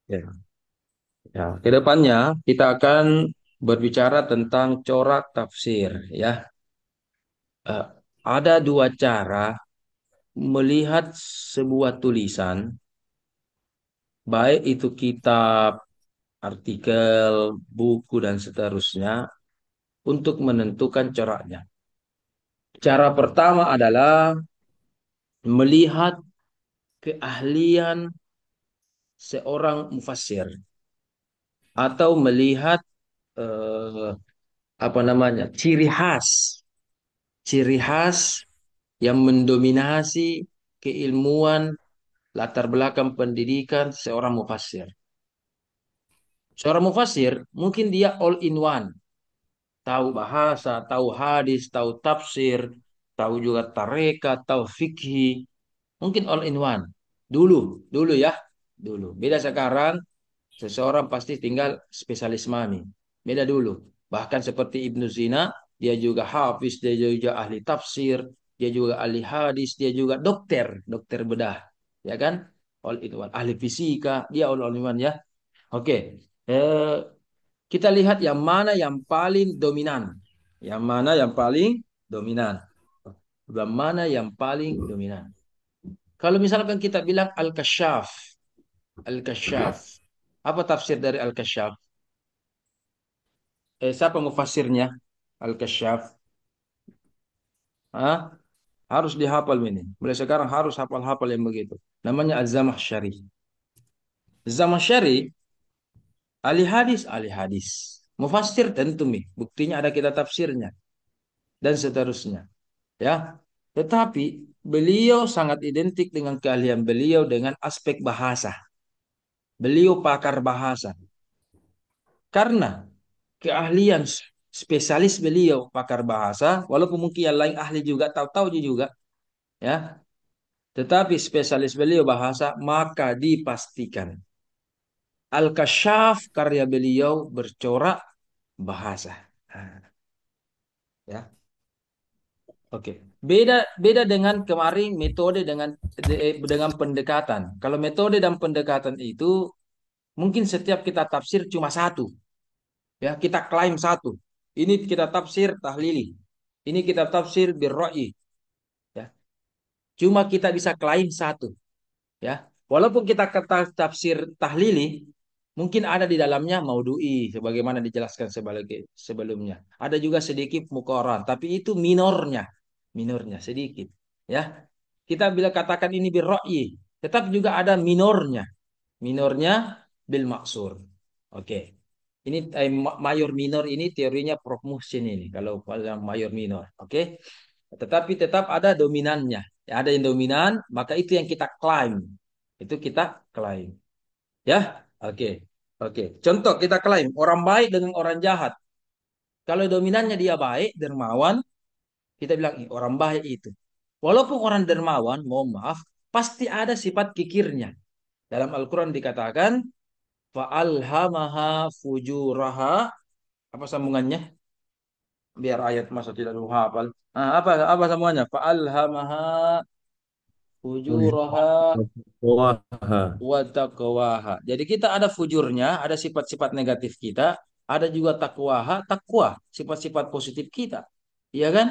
Ya, ya. Kedepannya kita akan berbicara tentang corak tafsir, ya. Eh, ada dua cara melihat sebuah tulisan, baik itu kitab, artikel, buku dan seterusnya, untuk menentukan coraknya. Cara pertama adalah melihat keahlian seorang mufassir atau melihat eh, apa namanya, ciri khas yang mendominasi keilmuan latar belakang pendidikan seorang mufassir. Seorang mufassir mungkin dia all in one, tahu bahasa, tahu hadis, tahu tafsir, tahu juga tarekat, tahu fikih, mungkin all in one. Dulu, dulu ya, dulu. Beda sekarang, seseorang pasti tinggal spesialis mami. Beda dulu. Bahkan seperti Ibnu Sina, dia juga hafiz, dia juga ahli tafsir, dia juga ahli hadis, dia juga dokter, dokter bedah. Ya kan? All in one. Ahli fisika, dia all in one ya. Oke. Eh, kita lihat yang mana yang paling dominan. Yang mana yang paling dominan. Yang mana yang paling dominan. Kalau misalkan kita bilang Al-Kasyaf. Al-Kasyaf. Apa tafsir dari Al-Kasyaf? Siapa mufasirnya? Al-Kasyaf. Hah? Harus dihafal ini. Mulai sekarang harus hafal-hafal yang begitu. Namanya Az-Zamakhsyari. Az-Zamakhsyari, ahli hadis, ahli hadis. Mufassir tentu nih. Buktinya ada kita tafsirnya. Dan seterusnya. Ya. Tetapi beliau sangat identik dengan keahlian beliau dengan aspek bahasa. Beliau pakar bahasa. Karena keahlian spesialis beliau pakar bahasa, walaupun mungkin yang lain ahli juga, tahu-tahu juga, ya. Tetapi spesialis beliau bahasa, maka dipastikan Al-Kasyaf karya beliau bercorak bahasa. Nah, ya. Oke. Beda beda dengan kemarin metode dengan pendekatan. Kalau metode dan pendekatan itu mungkin setiap kita tafsir cuma satu, ya, kita klaim satu. Ini kita tafsir tahlili. Ini kita tafsir birra'yi, ya. Cuma kita bisa klaim satu, ya. Walaupun kita kata tafsir tahlili, mungkin ada di dalamnya maudhu'i sebagaimana dijelaskan sebelumnya. Ada juga sedikit muqaran, tapi itu minornya sedikit, ya. Kita bila katakan ini birra'yi, tetap juga ada minornya bil maksur. Oke. Ini mayor minor ini teorinya Prof Muhsin ini kalau yang mayor minor, oke. Tetapi tetap ada dominannya. Ya, ada yang dominan, maka itu yang kita klaim. Itu kita klaim. Ya, oke. Oke. Contoh kita klaim orang baik dengan orang jahat. Kalau dominannya dia baik, dermawan, kita bilang "Ih, orang baik itu." Walaupun orang dermawan, mohon maaf, pasti ada sifat kikirnya. Dalam Al-Quran dikatakan, fa'alhamaha fujuraha. Apa sambungannya? Biar ayat masa tidak hafal. Apa sambungannya? Fa'alhamaha fujuraha Wah, wa taqwaha. Jadi kita ada fujurnya, ada sifat-sifat negatif kita, ada juga takwaha, takwa, sifat-sifat positif kita. Iya kan?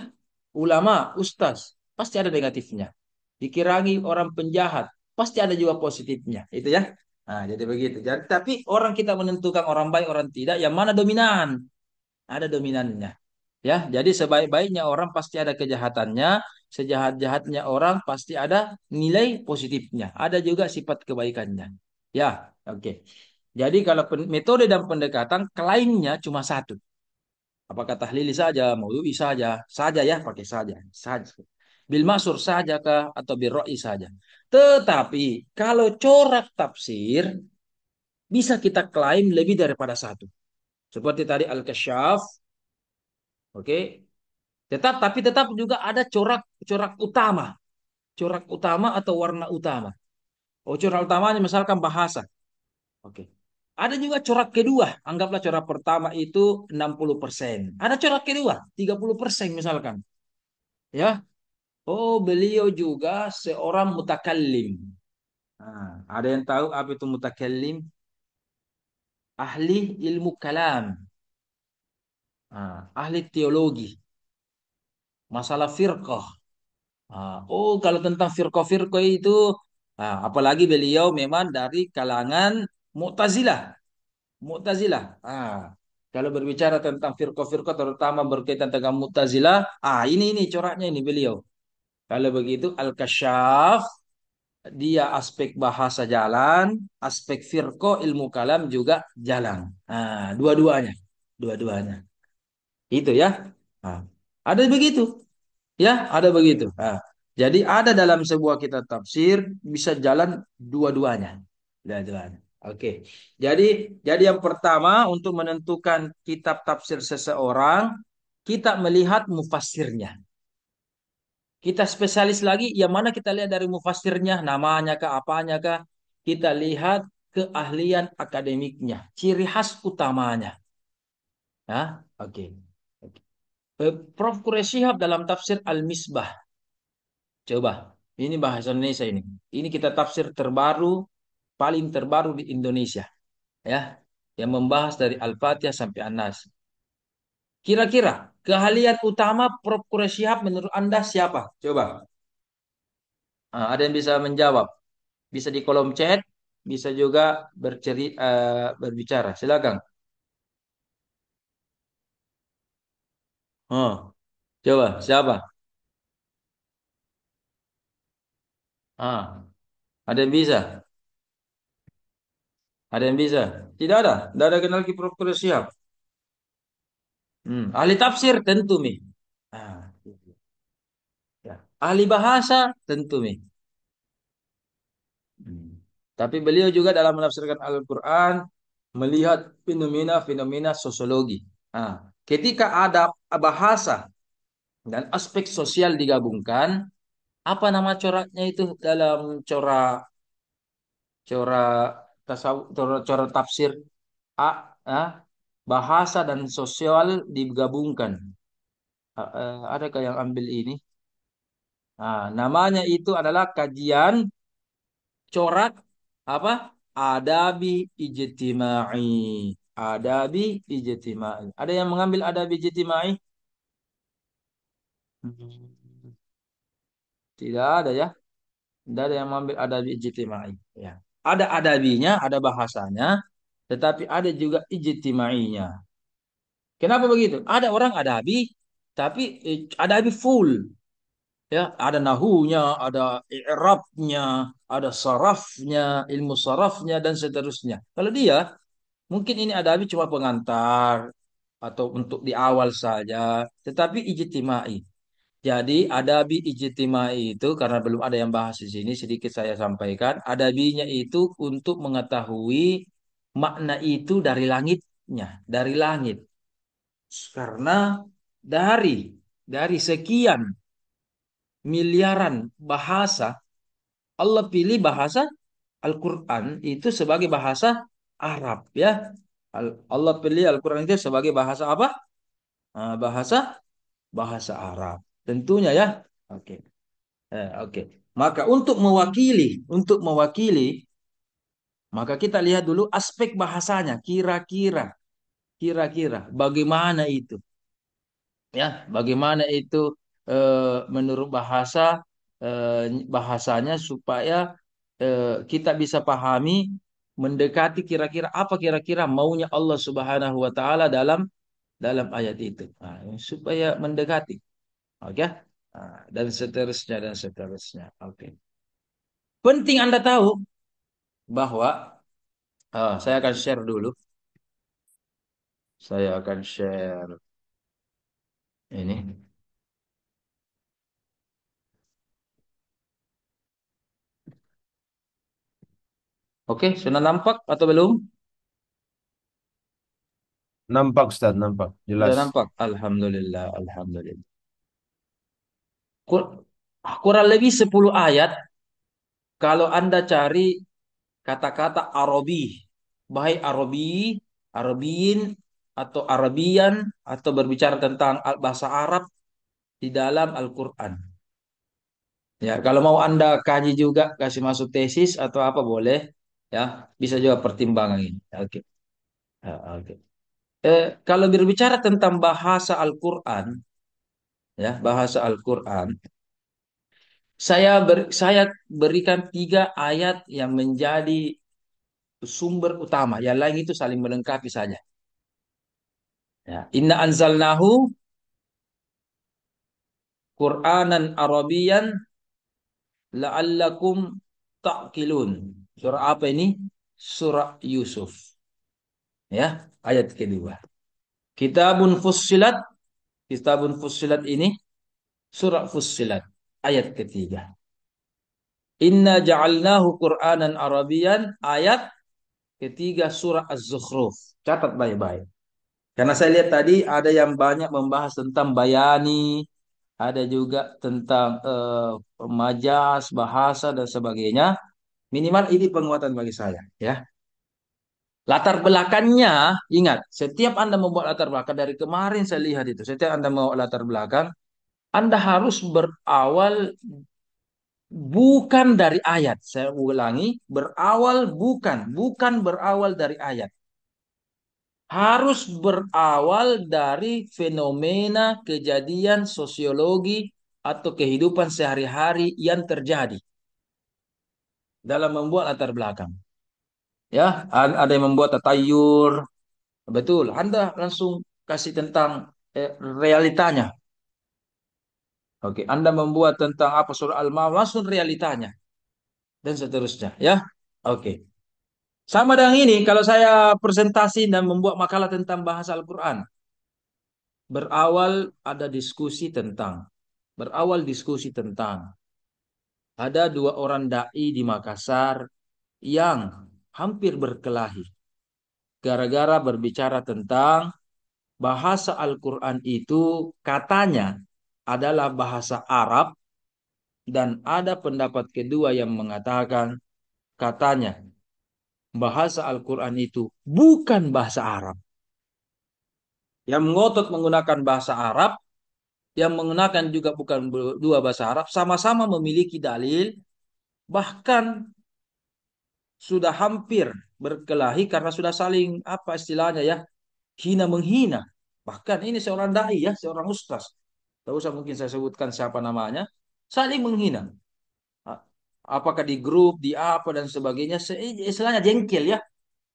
Ulama, ustaz, pasti ada negatifnya. Dikirangi orang penjahat, pasti ada juga positifnya. Itu ya. Nah, jadi begitu. Jadi, tapi orang kita menentukan orang baik, orang tidak, yang mana dominan? Ada dominannya. Ya, jadi sebaik-baiknya orang pasti ada kejahatannya, sejahat-jahatnya orang pasti ada nilai positifnya, ada juga sifat kebaikannya. Ya, oke. Jadi kalau metode dan pendekatan klaimnya cuma satu. Apakah tahlili saja, maudhu'i saja ya, pakai saja. Bil masur saja kah atau bil ra'i saja. Tetapi kalau corak tafsir bisa kita klaim lebih daripada satu. Seperti tadi Al-Kasyaf, oke. Tapi tetap juga ada corak utama, corak utama atau warna utama. Oh, corak utamanya misalkan bahasa. Oke. Ada juga corak kedua, anggaplah corak pertama itu 60%. Ada corak kedua, 30% misalkan. Ya. Oh, beliau juga seorang mutakallim. Nah, ada yang tahu apa itu mutakallim? ahli ilmu kalam, ahli teologi, masalah firqah. Oh, kalau tentang firqah-firqah itu, apalagi beliau memang dari kalangan Mu'tazilah. Mu'tazilah. Kalau berbicara tentang firqah-firqah terutama berkaitan dengan Mu'tazilah, ini coraknya ini beliau. Kalau begitu Al-Kasyaf dia aspek bahasa jalan, aspek firqah ilmu kalam juga jalan. Dua-duanya, dua-duanya. Itu ya. Nah, ada begitu. Ya, ada begitu. Jadi ada dalam sebuah kitab tafsir bisa jalan dua-duanya. Dua-duanya. Oke. Jadi yang pertama untuk menentukan kitab tafsir seseorang, kita melihat mufassirnya. Kita spesialis lagi, yang mana kita lihat dari mufassirnya, namanya kah, apanya kah. Kita lihat keahlian akademiknya, ciri khas utamanya. Ya, oke. Oke. Prof. Quraish Shihab dalam tafsir Al-Misbah. Coba, ini bahasa Indonesia ini. Ini kita tafsir terbaru, paling terbaru di Indonesia, ya, yang membahas dari Al-Fatihah sampai An-Nas. Kira-kira keahlian utama Prof. Quraish Shihab menurut Anda siapa? Coba. Ada yang bisa menjawab? Bisa di kolom chat, bisa juga berbicara. Silakan. Oh, coba siapa? Ah, ada yang bisa? Ada yang bisa? Tidak ada. Tidak ada kenal Ki Prof. Quraish Shihab. Ahli tafsir tentu Mi. Ah, ya. Ahli bahasa tentu Mi. Hmm. Tapi beliau juga dalam menafsirkan Al-Quran melihat fenomena-fenomena sosiologi. Ketika ada bahasa dan aspek sosial digabungkan, apa nama coraknya itu dalam corak corak tasawuf, corak tafsir A, ah, bahasa dan sosial digabungkan. Adakah yang ambil ini? Namanya itu adalah kajian corak apa? Adabi ijtimai. Adabi ijtimai. Ada yang mengambil adabi ijtimai? Hmm, Tidak ada ya. Tidak ada yang mengambil adabi ijtimai. Ya. Ada adabinya, ada bahasanya, tetapi ada juga ijtimainya. Kenapa begitu? Ada orang adabi, tapi adabi full. Ya, ada nahunya, ada i'rabnya, ada sarafnya, ilmu sarafnya dan seterusnya. Kalau dia mungkin ini adabi cuma pengantar atau untuk di awal saja, tetapi ijtimai. Jadi adabi ijtimai itu karena belum ada yang bahas di sini sedikit saya sampaikan. Adabinya itu untuk mengetahui makna itu dari langitnya, dari langit. Karena dari sekian miliaran bahasa, Allah pilih bahasa Al-Quran itu sebagai bahasa Arab ya. Allah pilih Al-Quran itu sebagai bahasa apa? Bahasa bahasa Arab. Tentunya ya. Oke. Oke. Maka untuk mewakili, maka kita lihat dulu aspek bahasanya. Kira-kira bagaimana itu? Ya, bagaimana itu menurut bahasanya supaya kita bisa pahami mendekati kira-kira maunya Allah Subhanahu wa taala dalam dalam ayat itu. Supaya mendekati. Oke. Dan seterusnya dan seterusnya. Oke. Penting Anda tahu bahwa saya akan share dulu. Saya akan share ini. Oke, sudah nampak atau belum? Nampak Ustaz, nampak. Sudah Jelas. nampak. Alhamdulillah, alhamdulillah. Kur- Kurang lebih 10 ayat kalau Anda cari kata-kata Arabi, baik Arabi, Arabiyin atau Arabian atau berbicara tentang bahasa Arab di dalam Al-Qur'an. Ya, kalau mau Anda kaji juga kasih masuk tesis atau apa boleh ya, bisa juga pertimbangan ini. Oke. Oke. Kalau berbicara tentang bahasa Al-Quran, ya bahasa Al-Quran, saya berikan 3 ayat yang menjadi sumber utama. Yang lain itu saling melengkapi saja. Ya. Inna anzalnahu Qur'anan Arabian la'allakum ta'qilun. Surah apa ini? Surah Yusuf. Ya, ayat kedua. Kitabun Fussilat, Kitabun Fussilat ini surah Fussilat ayat ketiga. Inna ja'alnahu Qur'anan Arabian ayat ketiga surah Az-Zukhruf. Catat baik-baik. Karena saya lihat tadi ada yang banyak membahas tentang bayani, ada juga tentang majas, bahasa dan sebagainya. Minimal ini penguatan bagi saya, ya. Latar belakangnya, ingat, setiap Anda membuat latar belakang dari kemarin saya lihat itu, setiap Anda membuat latar belakang, Anda harus berawal bukan dari ayat. Saya ulangi, berawal bukan berawal dari ayat. Harus berawal dari fenomena kejadian sosiologi atau kehidupan sehari-hari yang terjadi dalam membuat latar belakang. Ya, ada yang membuat tatayur, betul. Anda langsung kasih tentang realitanya. Oke, Anda membuat tentang apa surah Al-Ma'un, langsung realitanya dan seterusnya, ya. Oke. Sama dengan ini, kalau saya presentasi dan membuat makalah tentang bahasa Al-Quran, berawal ada diskusi tentang, berawal diskusi tentang, ada 2 orang dai di Makassar yang hampir berkelahi gara-gara berbicara tentang bahasa Al-Quran itu katanya adalah bahasa Arab dan ada pendapat kedua yang mengatakan katanya bahasa Al-Quran itu bukan bahasa Arab. Yang mengotot menggunakan bahasa Arab, yang menggunakan juga bukan dua bahasa Arab, sama-sama memiliki dalil, bahkan sudah hampir berkelahi karena sudah saling apa istilahnya ya, hina menghina. Bahkan ini seorang dai ya, seorang ustaz. Tidak usah mungkin saya sebutkan siapa namanya, saling menghina. Apakah di grup, di apa dan sebagainya, istilahnya jengkel ya.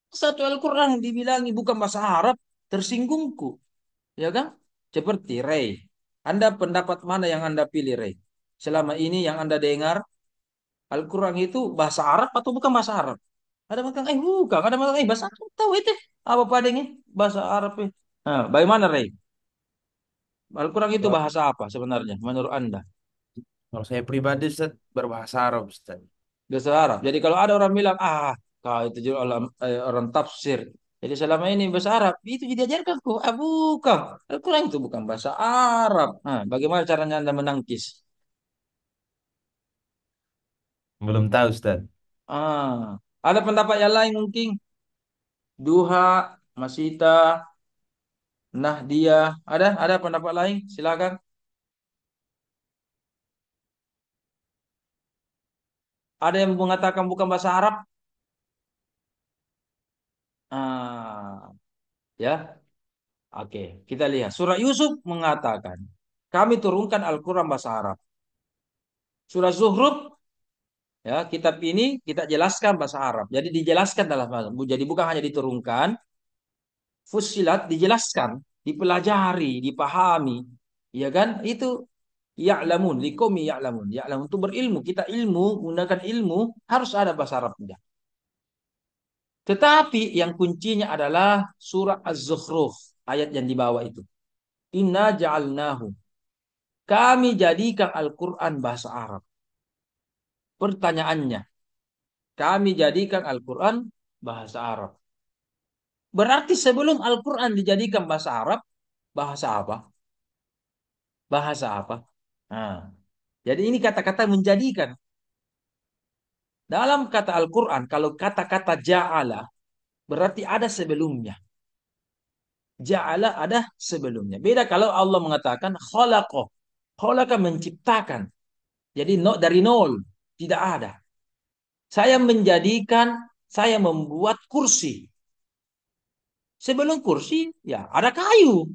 Satu Al-Quran dibilangi bukan bahasa Arab, tersinggungku. Ya kan? Seperti Ray. Anda pendapat mana yang Anda pilih, Ray? Selama ini yang Anda dengar, Al-Quran itu bahasa Arab atau bukan bahasa Arab? Ada makan, bukan. Ada makan, bahasa Arab. Tahu itu. Apa padanya? Bahasa Arab. Nah, bagaimana, Ray? Al-Quran itu Kalau bahasa apa sebenarnya menurut Anda? kalau saya pribadi Ustaz, berbahasa Arab Ustaz. Bahasa Arab. Jadi kalau ada orang bilang, kau itu juga orang tafsir. Jadi selama ini bahasa Arab, itu jadi ajarkan ku. Bukan. Al-Quran itu bukan bahasa Arab. Nah, bagaimana caranya Anda menangkis? Belum tahu Ustaz. Ada pendapat yang lain mungkin? Duha, Masita, Nahdia, ada pendapat lain? Silakan. Ada yang mengatakan bukan bahasa Arab? Ah, ya. Oke, kita lihat. Surah Yusuf mengatakan, kami turunkan Al-Quran bahasa Arab. Surah Zuhruf, ya, kitab ini kita jelaskan bahasa Arab. Jadi dijelaskan dalam bahasa. Jadi bukan hanya diturunkan, Fussilat dijelaskan, dipelajari, dipahami. Ya kan? Itu ya'lamun, liqaumi ya'lamun. Ya'lamun itu berilmu. Kita ilmu, menggunakan ilmu, harus ada bahasa Arabnya. Tetapi yang kuncinya adalah surah Az-Zukhruf, ayat yang di bawah itu. Inna ja'alnahu. Kami jadikan Al-Quran bahasa Arab. Pertanyaannya, kami jadikan Al-Quran bahasa Arab. Berarti sebelum Al-Quran dijadikan bahasa Arab, bahasa apa? Bahasa apa? Nah, jadi ini kata-kata menjadikan. Dalam kata Al-Quran, kalau kata-kata ja'ala, berarti ada sebelumnya. Ja'ala ada sebelumnya. Beda kalau Allah mengatakan khalaqah. Khalaqah menciptakan. Jadi dari nol. Tidak ada. Saya menjadikan, saya membuat kursi. Sebelum kursi, ya ada kayu,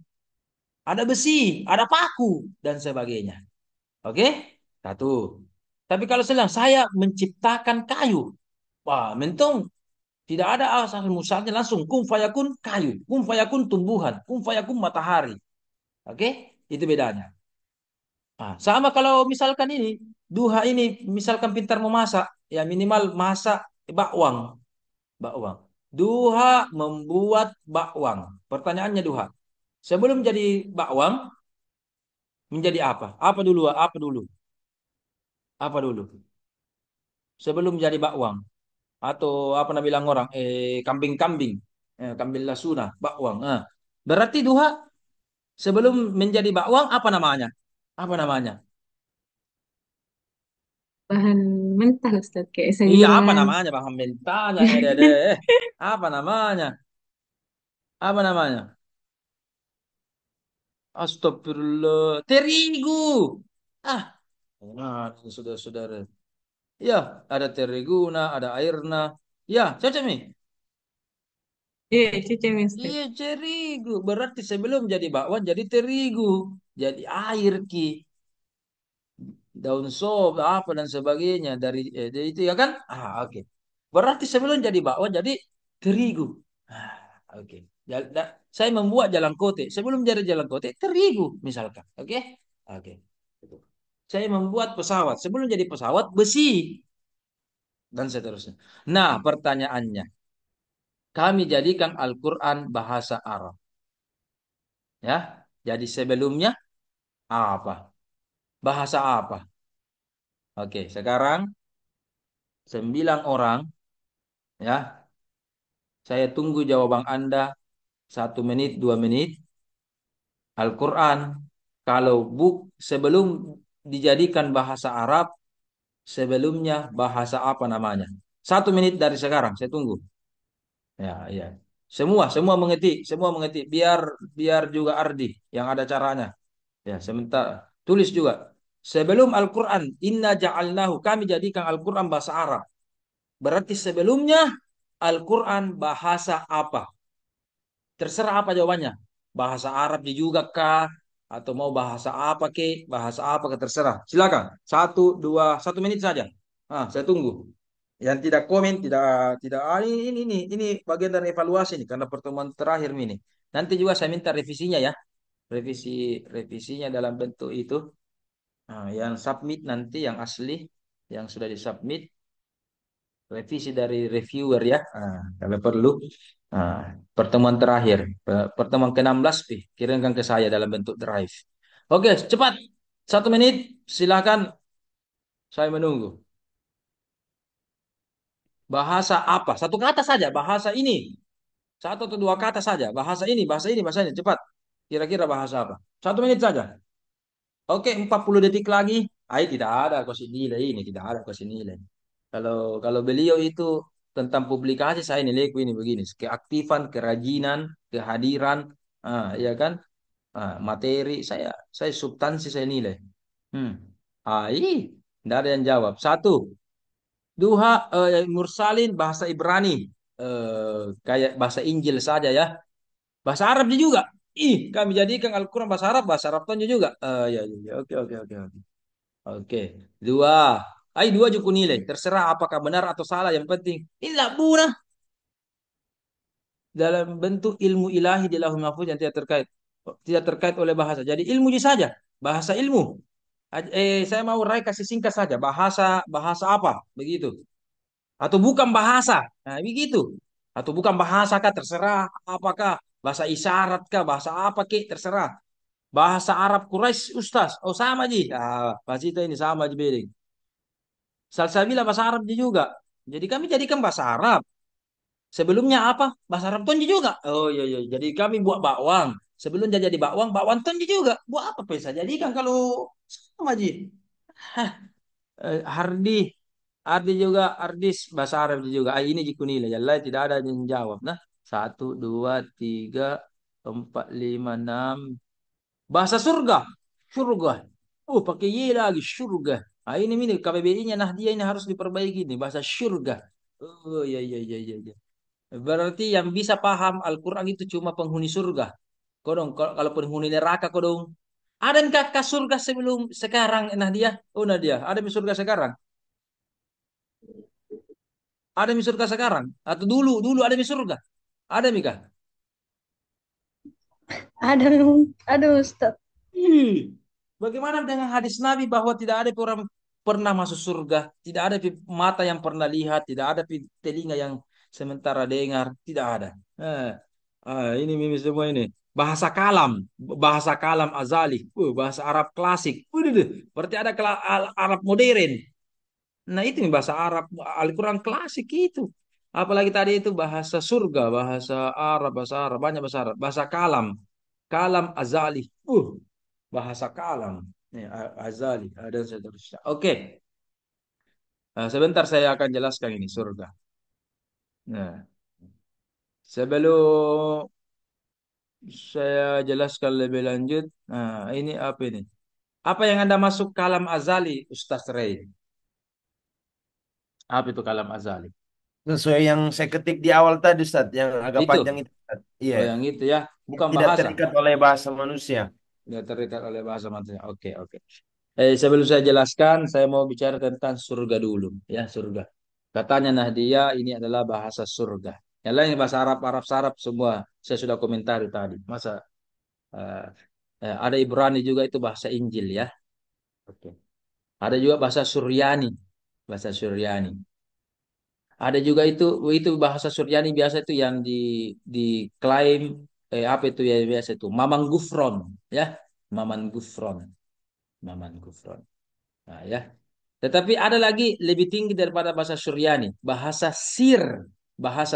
ada besi, ada paku, dan sebagainya. Oke? Satu. Tapi kalau saya menciptakan kayu, wah, mentong tidak ada asal musalnya langsung kun fayakun kayu, kun fayakun tumbuhan, kun fayakun matahari. Oke? Itu bedanya. Ah, sama kalau misalkan ini, duha ini misalkan pintar memasak, ya minimal masak bakwang, bakwang. Duha membuat bakwang. Pertanyaannya duha. Sebelum jadi bakwang, menjadi apa? Apa dulu? Apa dulu? Apa dulu? Sebelum jadi bakwang atau apa nama bilang orang? Kambing-kambing, kambing lasuna, bakwang. Ah. Berarti duha sebelum menjadi bakwang apa namanya? Apa namanya? Bahan mentah Ustaz, kayak Iya, apa sayuran. namanya? Bahan mentanya, apa namanya? Apa namanya? Astagfirullah. Terigu. Ah, nah, sudah saudara. Ya, ada teriguna, ada airna. Ya, cocok nih. Iya, cuci Ustaz. Iya, terigu. Berarti sebelum jadi bakwan, jadi terigu. Jadi air ki. Daun sop, apa dan sebagainya. Dari itu ya kan? Ah, oke. Berarti sebelum jadi bakwan, jadi terigu. Ah, oke. Saya membuat jalan kote. Sebelum jadi jalan kote, terigu misalkan. Oke? Oke. Saya membuat pesawat. Sebelum jadi pesawat, besi. Dan seterusnya. Nah, pertanyaannya. Kami jadikan Al-Quran bahasa Arab. Ya. Jadi sebelumnya apa? Bahasa apa? Oke, sekarang 9 orang. Ya. Saya tunggu jawaban Anda 1 menit, 2 menit. Al-Quran. Kalau sebelum dijadikan bahasa Arab, sebelumnya bahasa apa namanya? 1 menit dari sekarang, saya tunggu. Ya, ya. Semua mengetik, semua mengetik. Biar biar juga Ardi yang ada caranya. Ya, sebentar. Tulis juga. Sebelum Al-Quran, inna ja'alnahu, kami jadikan Al-Quran bahasa Arab. Berarti sebelumnya Al-Quran bahasa apa? Terserah apa jawabannya. Bahasa Arab juga kah? Atau mau bahasa apa ke? Bahasa apa ke? Terserah. Silakan. 1, 2, 1 menit saja. Ah, saya tunggu. Yang tidak komen, tidak tidak ini bagian dari evaluasi nih karena pertemuan terakhir ini. Nanti juga saya minta revisinya ya. Revisinya dalam bentuk itu. Nah, yang submit nanti yang asli yang sudah disubmit revisi dari reviewer ya. Nah, kalau perlu. Nah, pertemuan terakhir, pertemuan ke-16 kirimkan ke saya dalam bentuk drive. Oke, cepat. 1 menit, silakan. Saya menunggu. Bahasa apa? Satu kata saja. Bahasa ini. 1 atau 2 kata saja. Bahasa ini, bahasa ini, bahasa ini. Cepat. Kira-kira bahasa apa? 1 menit saja. Oke, 40 detik lagi. Ai tidak ada kosi nilai ini, tidak ada kosi nilai. Kalau kalau beliau itu tentang publikasi saya nilaiku ini begini, keaktifan, kerajinan, kehadiran, ya kan? Materi saya substansi saya nilai. Hmm. Tidak ada yang jawab. Satu, duha mursalin bahasa Ibrani. Kayak bahasa Injil saja ya. Bahasa Arab juga. Kami jadikan Al-Quran bahasa Arab tonjo juga. Ya, ya, ya. Oke, oke, oke, oke. Oke, dua. Dua juga nilai. Terserah apakah benar atau salah. Yang penting. Inilah bunah dalam bentuk ilmu ilahi di lauhul mahfuz yang tidak terkait oleh bahasa. Jadi ilmu saja. Bahasa ilmu. Saya mau Rai kasih singkat saja. Bahasa bahasa apa? Begitu. Atau bukan bahasa. Nah, begitu. Atau bukan bahasa kah? Terserah. Apakah bahasa isyarat kah? Bahasa apa kek? Terserah. Bahasa Arab Quraisy Ustaz. Oh sama ji. Bahasa itu ini sama ji bedeng. Salsabila bahasa Arab juga. Jadi kami jadikan bahasa Arab. Sebelumnya apa? Bahasa Arab Tonji juga. Oh iya iya. Jadi kami buat bakwang. Sebelum dia jadi bakwang, bakwan Tonji juga. Buat apa bisa jadikan kalau sama ji. Hah, Hardi, Hardi juga, Ardis bahasa Arab juga. Ini jikunila. Jadi tidak ada yang jawab. Nah, 1, 2, 3, 4, 5, 6. Bahasa surga. Surga. Pakai Y lagi. Surga. Ini KBBI-nya nah dia ini harus diperbaiki nih. Bahasa surga. Oh iya iya iya iya. Iya. Berarti yang bisa paham Al-Quran itu cuma penghuni surga. Kodong, kalau penghuni neraka kodong. Adakah surga sebelum sekarang, Nadia? Oh Nadia, ada di surga sekarang? Ada di surga sekarang? Atau dulu ada di surga? Ada Mika? Ada, ada Ustaz. Ih, bagaimana dengan hadis Nabi bahwa tidak ada orang pernah masuk surga, tidak ada mata yang pernah lihat, tidak ada telinga yang sementara dengar, tidak ada. Eh, ini mimi semua ini bahasa kalam azali, bahasa Arab klasik. Deh, berarti ada Arab modern. Nah itu nih bahasa Arab Al-Quran klasik itu. Apalagi tadi itu bahasa surga, bahasa Arab, banyak bahasa Arab, bahasa kalam, kalam azali. Bahasa kalam. Nih, azali, dan seterusnya. Oke, sebentar saya akan jelaskan ini surga. Nah, sebelum saya jelaskan lebih lanjut, nah ini apa ini? Apa yang Anda masuk kalam azali, Ustaz Ray? Apa itu kalam azali? Sesuai yang saya ketik di awal tadi, Ustaz, yang agak Itu, panjang itu, Ustaz. Iya, oh yang itu ya, bukan tidak bahasa. terikat oleh bahasa manusia. Tidak terikat oleh bahasa manusia. Oke, oke. Sebelum saya jelaskan, saya mau bicara tentang surga dulu. Ya, surga. Katanya Nahdia, ini adalah bahasa surga. Yang lain bahasa Arab, Arab semua. Saya sudah komentari tadi. Masa eh, ada Ibrani juga itu bahasa Injil ya. Oke. Ada juga bahasa Suryani. Bahasa Suryani. Ada juga itu bahasa Suryani biasa itu yang diklaim apa itu ya biasa itu Mamang Gufron ya. Maman Gufron. Maman Gufron. Nah, ya. Tetapi ada lagi lebih tinggi daripada bahasa Suryani, bahasa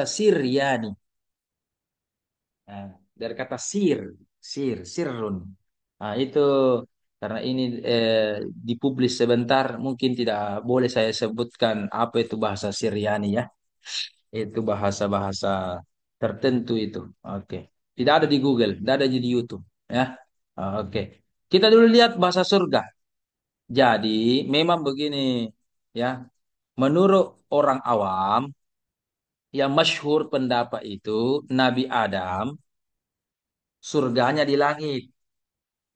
Siryani. Nah, dari kata sirrun. Nah, itu karena ini dipublis sebentar, mungkin tidak boleh saya sebutkan apa itu bahasa Siryani ya. Itu bahasa-bahasa tertentu itu. Oke. Tidak ada di Google, tidak ada di YouTube ya. Oke. Kita dulu lihat bahasa surga. Jadi memang begini ya. Menurut orang awam yang masyhur pendapat itu Nabi Adam surganya di langit.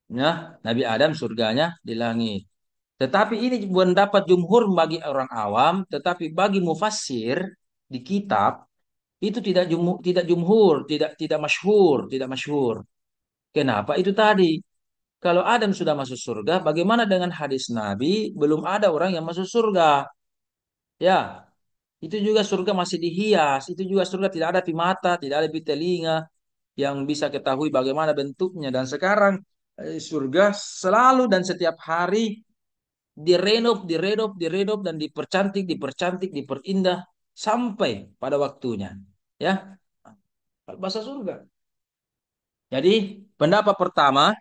Ya, Nabi Adam surganya di langit. Tetapi ini pendapat jumhur bagi orang awam, tetapi bagi mufassir di kitab itu tidak masyhur, tidak masyhur. Kenapa? Itu tadi. Kalau Adam sudah masuk surga, bagaimana dengan hadis Nabi? Belum ada orang yang masuk surga. Ya, itu juga surga masih dihias. Itu juga surga tidak ada di mata, tidak ada di telinga yang bisa ketahui bagaimana bentuknya. Dan sekarang surga selalu dan setiap hari direnov dan dipercantik, diperindah sampai pada waktunya. Ya, bahasa surga. Jadi pendapat pertama,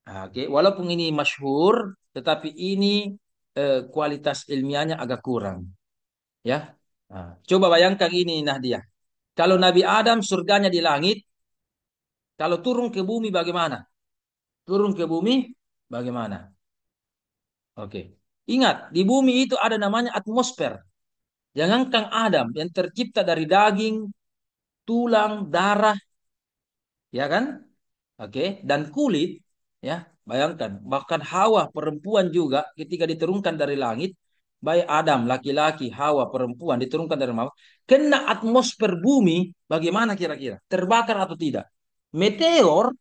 oke, walaupun ini masyhur, tetapi ini kualitas ilmiahnya agak kurang. Ya, coba bayangkan ini Nahdia. Kalau Nabi Adam surganya di langit, kalau turun ke bumi bagaimana? Turun ke bumi bagaimana? Oke. Ingat, di bumi itu ada namanya atmosfer. Jangankan Adam yang tercipta dari daging, tulang, darah, ya kan? Oke, dan kulit, ya. Bayangkan, bahkan Hawa perempuan juga ketika diturunkan dari langit, baik Adam laki-laki, Hawa perempuan diturunkan dari langit, kena atmosfer bumi, bagaimana kira-kira? Terbakar atau tidak? Meteor,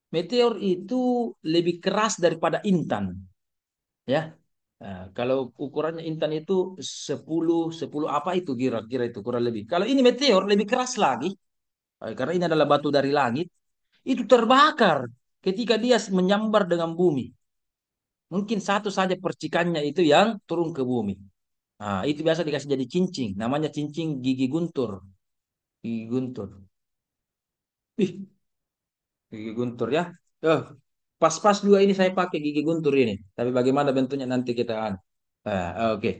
meteor itu lebih keras daripada intan, ya. Nah, kalau ukurannya intan itu 10 apa itu kira-kira itu kurang lebih. Kalau ini meteor lebih keras lagi, karena ini adalah batu dari langit, itu terbakar ketika dia menyambar dengan bumi. Mungkin satu saja percikannya itu yang turun ke bumi. Nah, itu biasa dikasih jadi cincin, namanya cincin gigi guntur. Gigi guntur. Ih, gigi guntur ya. Eh, pas-pas juga ini saya pakai gigi guntur ini. Tapi bagaimana bentuknya nanti kita oke.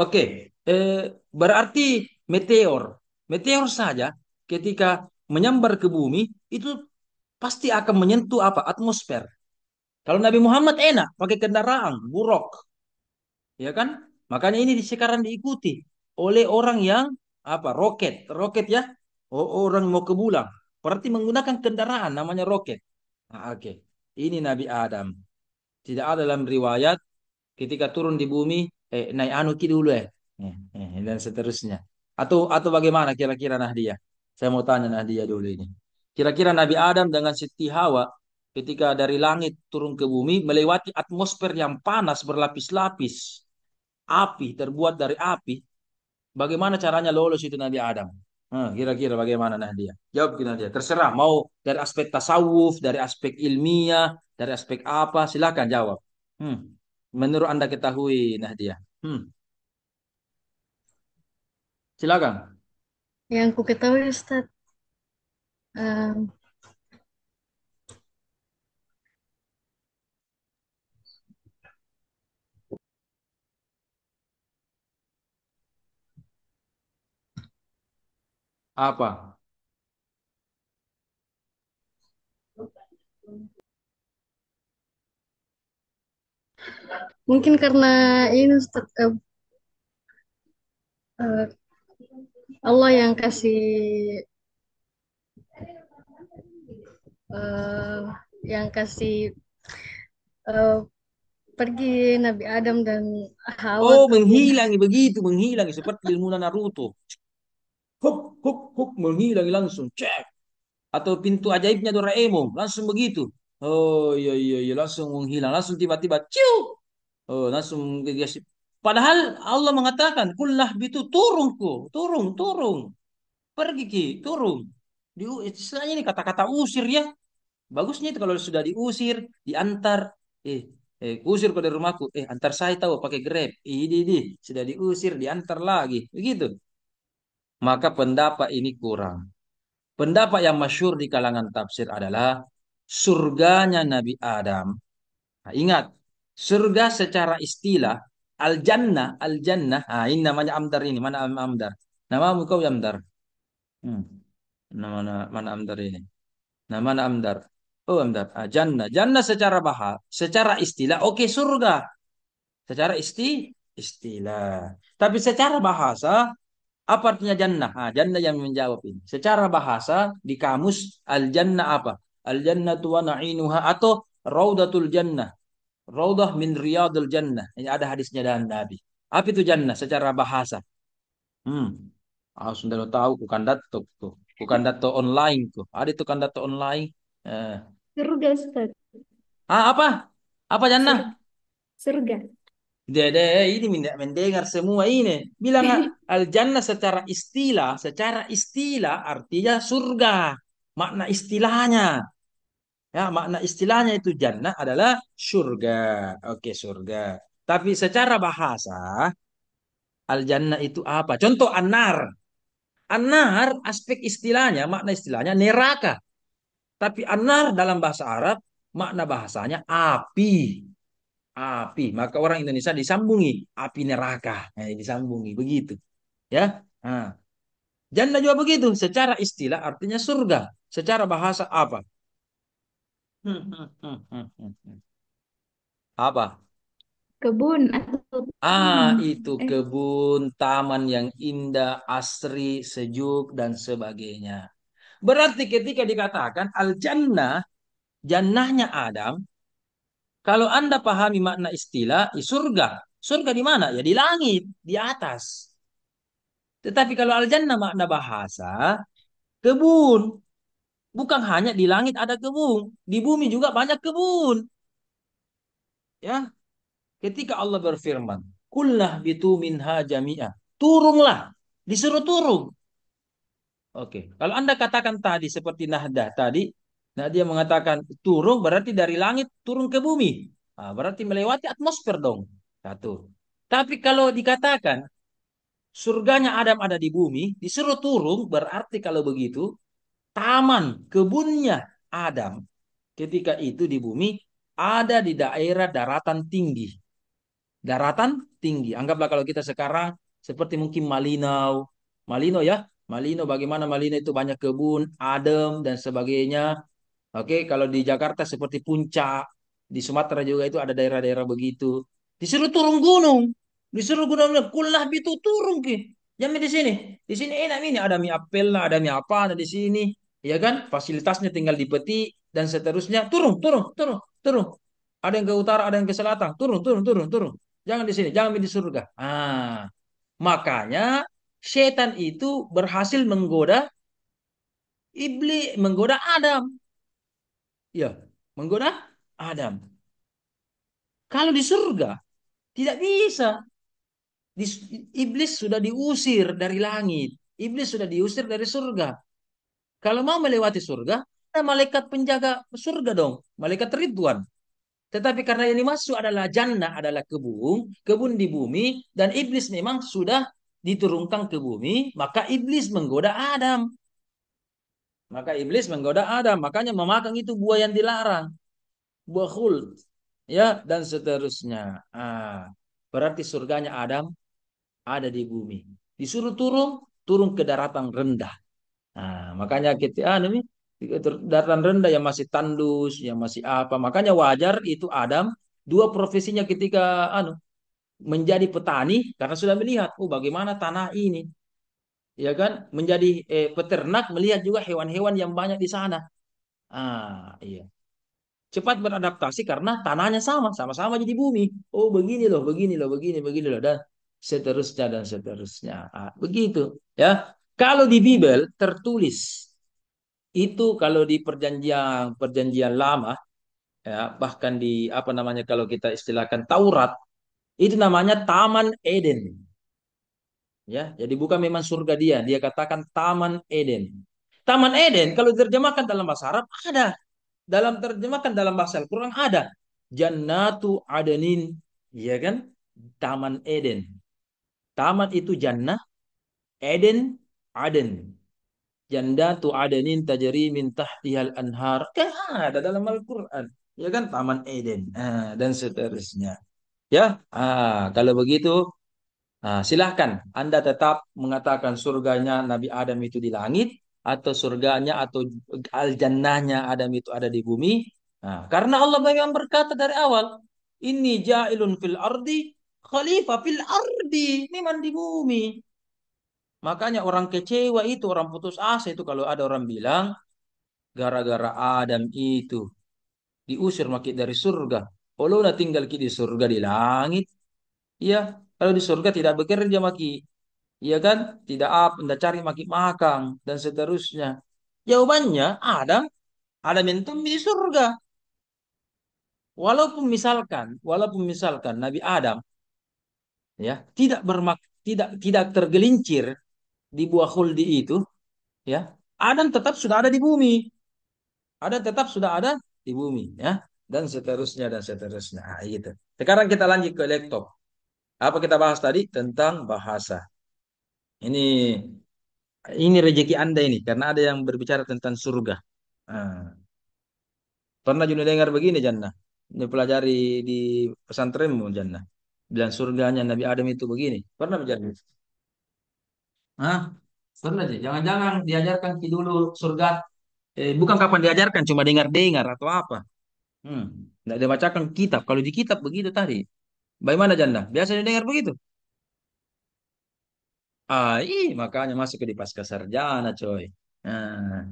Oke. Eh, Berarti meteor. Meteor saja ketika menyambar ke bumi itu pasti akan menyentuh apa? Atmosfer. Kalau Nabi Muhammad enak pakai kendaraan buruk, ya kan? Makanya ini sekarang diikuti oleh orang yang apa? Roket, roket ya. Oh, orang mau ke bulan. Berarti menggunakan kendaraan namanya roket. Nah, oke. Ini Nabi Adam. Tidak ada dalam riwayat ketika turun di bumi, naik anu ki dulu dan seterusnya. Atau bagaimana kira-kira Nahdia? Saya mau tanya Nahdia dulu ini. Kira-kira Nabi Adam dengan Siti Hawa ketika dari langit turun ke bumi melewati atmosfer yang panas berlapis-lapis, api terbuat dari api, bagaimana caranya lolos itu Nabi Adam? Kira-kira bagaimana Nahdia? Jawab kita Nahdia. Terserah mau dari aspek tasawuf, dari aspek ilmiah, dari aspek apa, silakan jawab. Hmm. Menurut Anda ketahui, Nahdia. Silakan. Yang ku ketahui Ustaz, em, Apa? mungkin karena ini Ustaz, eh, Allah yang kasih eh, yang kasih eh, pergi Nabi Adam dan Hawa Oh, ke bumi. menghilangi begitu, menghilangi seperti ilmu Naruto. Huk, huk, huk, menghilangi langsung. Cek. Atau pintu ajaibnya Doraemon, langsung begitu. Oh iya iya iya, langsung menghilang, langsung tiba-tiba ciu. Oh, langsung gegas. Padahal Allah mengatakan, "Kullah bitu turunku, turun, turun. Pergi ki, turun." Istilahnya ini kata-kata usir ya. Bagusnya itu kalau sudah diusir, diantar, eh, usir kau dari rumahku, antar saya tahu pakai Grab, ini, sudah diusir, diantar lagi, begitu. Maka pendapat ini kurang. Pendapat yang masyhur di kalangan tafsir adalah surganya Nabi Adam. Nah, ingat, surga secara istilah al-jannah, ini namanya Amdar ini, mana Amdar? Namamu kau Amdar. Hmm. Mana Amdar ini? Nah, mana Amdar? Oh, Amdar. Jannah. Jannah secara bahasa, secara istilah, oke surga. Secara istilah. Tapi secara bahasa, apa artinya jannah? Jannah yang menjawab ini. Secara bahasa, di kamus, al-jannah apa? Al-jannatu wa na'inuha atau raudatul jannah. Raudah min riyadul jannah. Ini ada hadisnya dan Nabi. Apa itu jannah secara bahasa? Hmm. Sudah lo tahu, bukan datuk tuh. Bukan dato online tuh. Ada itu kan dato online. Eh. Surga, Ustaz. Apa? Apa jannah? Sur- Surga. Dede, ini mendengar semua ini. Bilang al jannah secara istilah artinya surga. Makna istilahnya, ya makna istilahnya itu jannah adalah surga. Oke, surga. Tapi secara bahasa al jannah itu apa? Contoh anar. Anar aspek istilahnya, makna istilahnya neraka. Tapi anar dalam bahasa Arab makna bahasanya api. Api. Maka orang Indonesia disambungi api neraka. Disambungi begitu. Ya. Nah, jannah juga begitu. Secara istilah artinya surga. Secara bahasa apa? Apa? Kebun atau taman. Itu Eh, kebun, taman yang indah, asri, sejuk, dan sebagainya. Berarti ketika dikatakan al-jannah, jannahnya Adam, kalau Anda pahami makna istilah, surga. Surga di mana? Ya di langit, di atas. Tetapi kalau al-jannah makna bahasa, kebun. Bukan hanya di langit ada kebun, di bumi juga banyak kebun. Ya, ketika Allah berfirman, "Kullah bitu minha jami'ah." Turunlah, disuruh turun. Oke, kalau Anda katakan tadi seperti Nahdah tadi, nah dia mengatakan turun berarti dari langit turun ke bumi. Berarti melewati atmosfer dong. Satu. Tapi kalau dikatakan surganya Adam ada di bumi, disuruh turun berarti kalau begitu taman kebunnya Adam ketika itu di bumi ada di daerah daratan tinggi. Daratan tinggi. Anggaplah kalau kita sekarang seperti mungkin Malinau. Malino ya. Malino bagaimana Malino itu banyak kebun, adem dan sebagainya. Oke, kalau di Jakarta seperti Puncak, di Sumatera juga itu ada daerah-daerah begitu. Disuruh turun gunung. Disuruh gunung, kulah itu turun ke. Jangan di sini. Di sini enak ini, ada mie apel lah, ada mie apa, ada di sini. Ya kan? Fasilitasnya tinggal dipetik dan seterusnya. Turun, turun, turun, turun. Ada yang ke utara, ada yang ke selatan. Turun, turun, turun, turun. Jangan di sini, jangan di surga. Makanya setan itu berhasil menggoda iblis, menggoda Adam. Ya, menggoda Adam. Kalau di surga tidak bisa. Iblis sudah diusir dari langit. Iblis sudah diusir dari surga. Kalau mau melewati surga, ada malaikat penjaga surga dong. Malaikat Ridwan. Tetapi karena ini masuk adalah jannah, adalah kebun, kebun di bumi, dan iblis memang sudah diturunkan ke bumi, maka iblis menggoda Adam. Maka iblis menggoda Adam, makanya memakan itu buah yang dilarang, buah khuld, ya, dan seterusnya. Berarti surganya Adam ada di bumi. Disuruh turun, turun ke daratan rendah. Makanya kita nih daratan rendah yang masih tandus, yang masih apa. Makanya wajar itu Adam dua profesinya ketika menjadi petani karena sudah melihat bagaimana tanah ini, ya kan? Menjadi peternak melihat juga hewan-hewan yang banyak di sana. Iya. Cepat beradaptasi karena tanahnya sama, sama-sama jadi bumi. Oh, begini loh, begini loh, begini loh, dan seterusnya dan seterusnya. Begitu, ya. Kalau di Bible tertulis itu kalau di perjanjian perjanjian lama, ya, bahkan di apa namanya kalau kita istilahkan Taurat, itu namanya Taman Eden. Ya, jadi bukan memang surga dia katakan Taman Eden. Taman Eden kalau diterjemahkan dalam bahasa Arab ada, dalam terjemahkan dalam bahasa Al-Quran ada Jannatu Adenin, ya kan? Taman Eden. Taman itu jannah, Eden, Aden. Jannatu Adenin tajri min tahtihal anhar. Kan ada dalam Al-Quran. Ya kan? Taman Eden. Dan seterusnya. Ya, kalau begitu, silahkan Anda tetap mengatakan surganya Nabi Adam itu di langit, atau surganya atau al-jannahnya Adam itu ada di bumi. Karena Allah memang berkata dari awal, ini ja'ilun fil ardi khalifah fil ardi, memang di bumi. Makanya orang kecewa itu, orang putus asa itu kalau ada orang bilang gara-gara Adam itu diusir maki dari surga. Allah nak tinggal ki di surga di langit. Iya, kalau di surga tidak bekerja maki. Iya kan? Tidak apa, tidak cari maki makan dan seterusnya. Jawabannya Adam itu di surga. Walaupun misalkan Nabi Adam ya tidak tergelincir di buah khuldi itu, ya. Adam tetap sudah ada di bumi. Adam tetap sudah ada di bumi, ya. Dan seterusnya dan seterusnya. Gitu. Sekarang kita lanjut ke laptop. Apa kita bahas tadi tentang bahasa. Ini ini rezeki Anda ini karena ada yang berbicara tentang surga. Ah. Pernah juga dengar begini, Jannah? Ini pelajari di pesantrenmu, Jannah. Bilang surganya Nabi Adam itu begini. Pernah belajar? Hah? Pernah sih. Jangan-jangan diajarkan dulu surga. Bukan kapan diajarkan, cuma dengar-dengar atau apa. Hmm. Tidak dibacakan kitab. Kalau di kitab begitu tadi. Bagaimana, Jannah? Biasa didengar begitu. Makanya masuk ke di pasca sarjana, coy. Ah,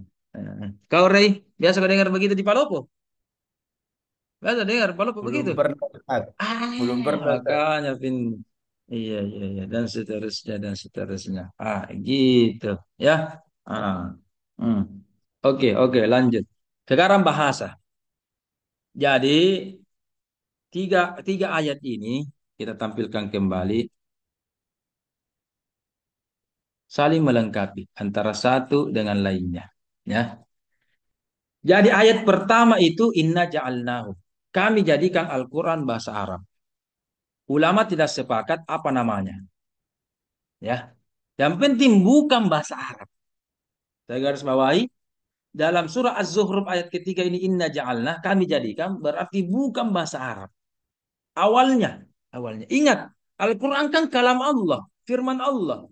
Kau, Rey, biasa kau dengar begitu di Palopo? Biasa dengar Palopo Belum begitu? pernah, Ustaz. Belum pernah, Ustaz. Makanya Vin. Iya, iya, iya, dan seterusnya dan seterusnya. Gitu, ya. Ah, hmm. Oke, oke, lanjut. Sekarang bahasa. Jadi tiga tiga ayat ini kita tampilkan kembali saling melengkapi antara satu dengan lainnya. Ya. Jadi ayat pertama itu inna ja'alnahu. Kami jadikan Al-Quran bahasa Arab. Ulama tidak sepakat apa namanya. Ya. Yang penting bukan bahasa Arab. Saya garis bawahi dalam surah Az-Zukhruf ayat ketiga ini inna ja'alna kami jadikan berarti bukan bahasa Arab. Awalnya, awalnya. Ingat, Al-Quran kan kalam Allah, firman Allah.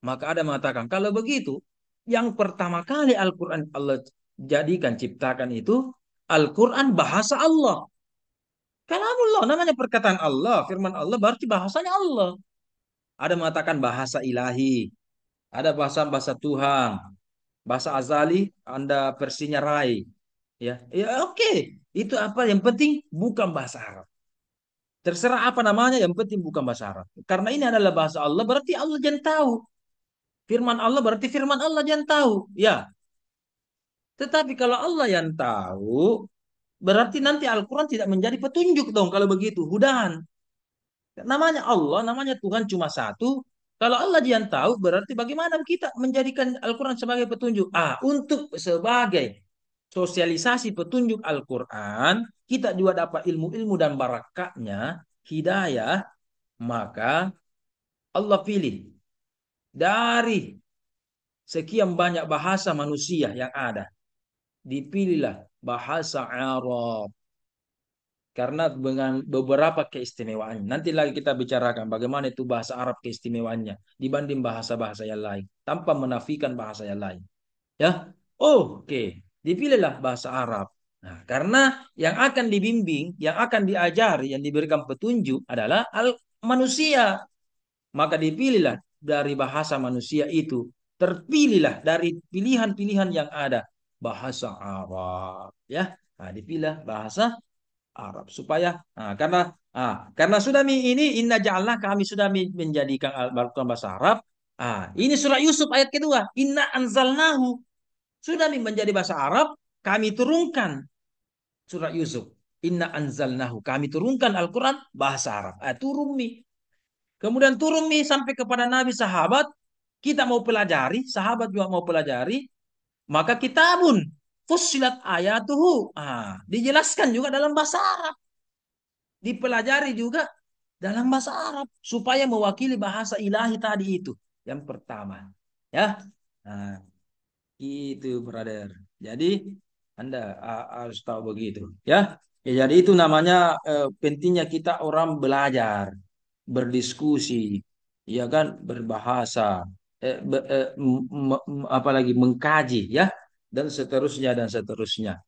Maka ada mengatakan kalau begitu yang pertama kali Al-Quran Allah jadikan ciptakan itu Al-Quran bahasa Allah. Kalamullah namanya perkataan Allah, firman Allah berarti bahasanya Allah. Ada mengatakan bahasa ilahi, ada bahasa-bahasa Tuhan, bahasa azali, Anda versinya Rai. Ya, ya oke. Itu apa? Yang penting bukan bahasa Arab. Terserah apa namanya, yang penting bukan bahasa Arab. Karena ini adalah bahasa Allah, berarti Allah jangan tahu. Firman Allah berarti firman Allah jangan tahu. Ya, tetapi kalau Allah yang tahu, berarti nanti Al-Quran tidak menjadi petunjuk dong kalau begitu. Hudan. Namanya Allah, namanya Tuhan cuma satu. Kalau Allah yang tahu, berarti bagaimana kita menjadikan Al-Quran sebagai petunjuk? Untuk sebagai sosialisasi petunjuk Al-Quran, kita juga dapat ilmu-ilmu dan barakatnya, hidayah, maka Allah pilih dari sekian banyak bahasa manusia yang ada. Dipilihlah bahasa Arab. Karena dengan beberapa keistimewaan. Nanti lagi kita bicarakan bagaimana itu bahasa Arab keistimewaannya dibanding bahasa-bahasa yang lain. Tanpa menafikan bahasa yang lain. Ya, oke. Dipilihlah bahasa Arab. Nah, karena yang akan dibimbing, yang akan diajari, yang diberikan petunjuk adalah manusia. Maka dipilihlah dari bahasa manusia itu. Terpilihlah dari pilihan-pilihan yang ada. Bahasa Arab. Ya, nah, dipilih bahasa Arab supaya karena sudah ini inna ja'alna kami sudah menjadikan Al-Quran bahasa Arab. Ini surah Yusuf ayat kedua, inna anzalnahu sudah menjadi bahasa Arab, kami turunkan surah Yusuf. Inna anzalnahu kami turunkan Al-Quran bahasa Arab. Turun mi. Kemudian turun mi sampai kepada Nabi sahabat, kita mau pelajari, sahabat juga mau pelajari, maka kitabun fussilat ayatuhu. Dijelaskan juga dalam bahasa Arab, dipelajari juga dalam bahasa Arab supaya mewakili bahasa ilahi tadi itu yang pertama ya. Nah, itu brother, jadi Anda harus tahu begitu ya. Jadi itu namanya pentingnya kita orang belajar, berdiskusi, ya kan, berbahasa, apalagi mengkaji ya, dan seterusnya.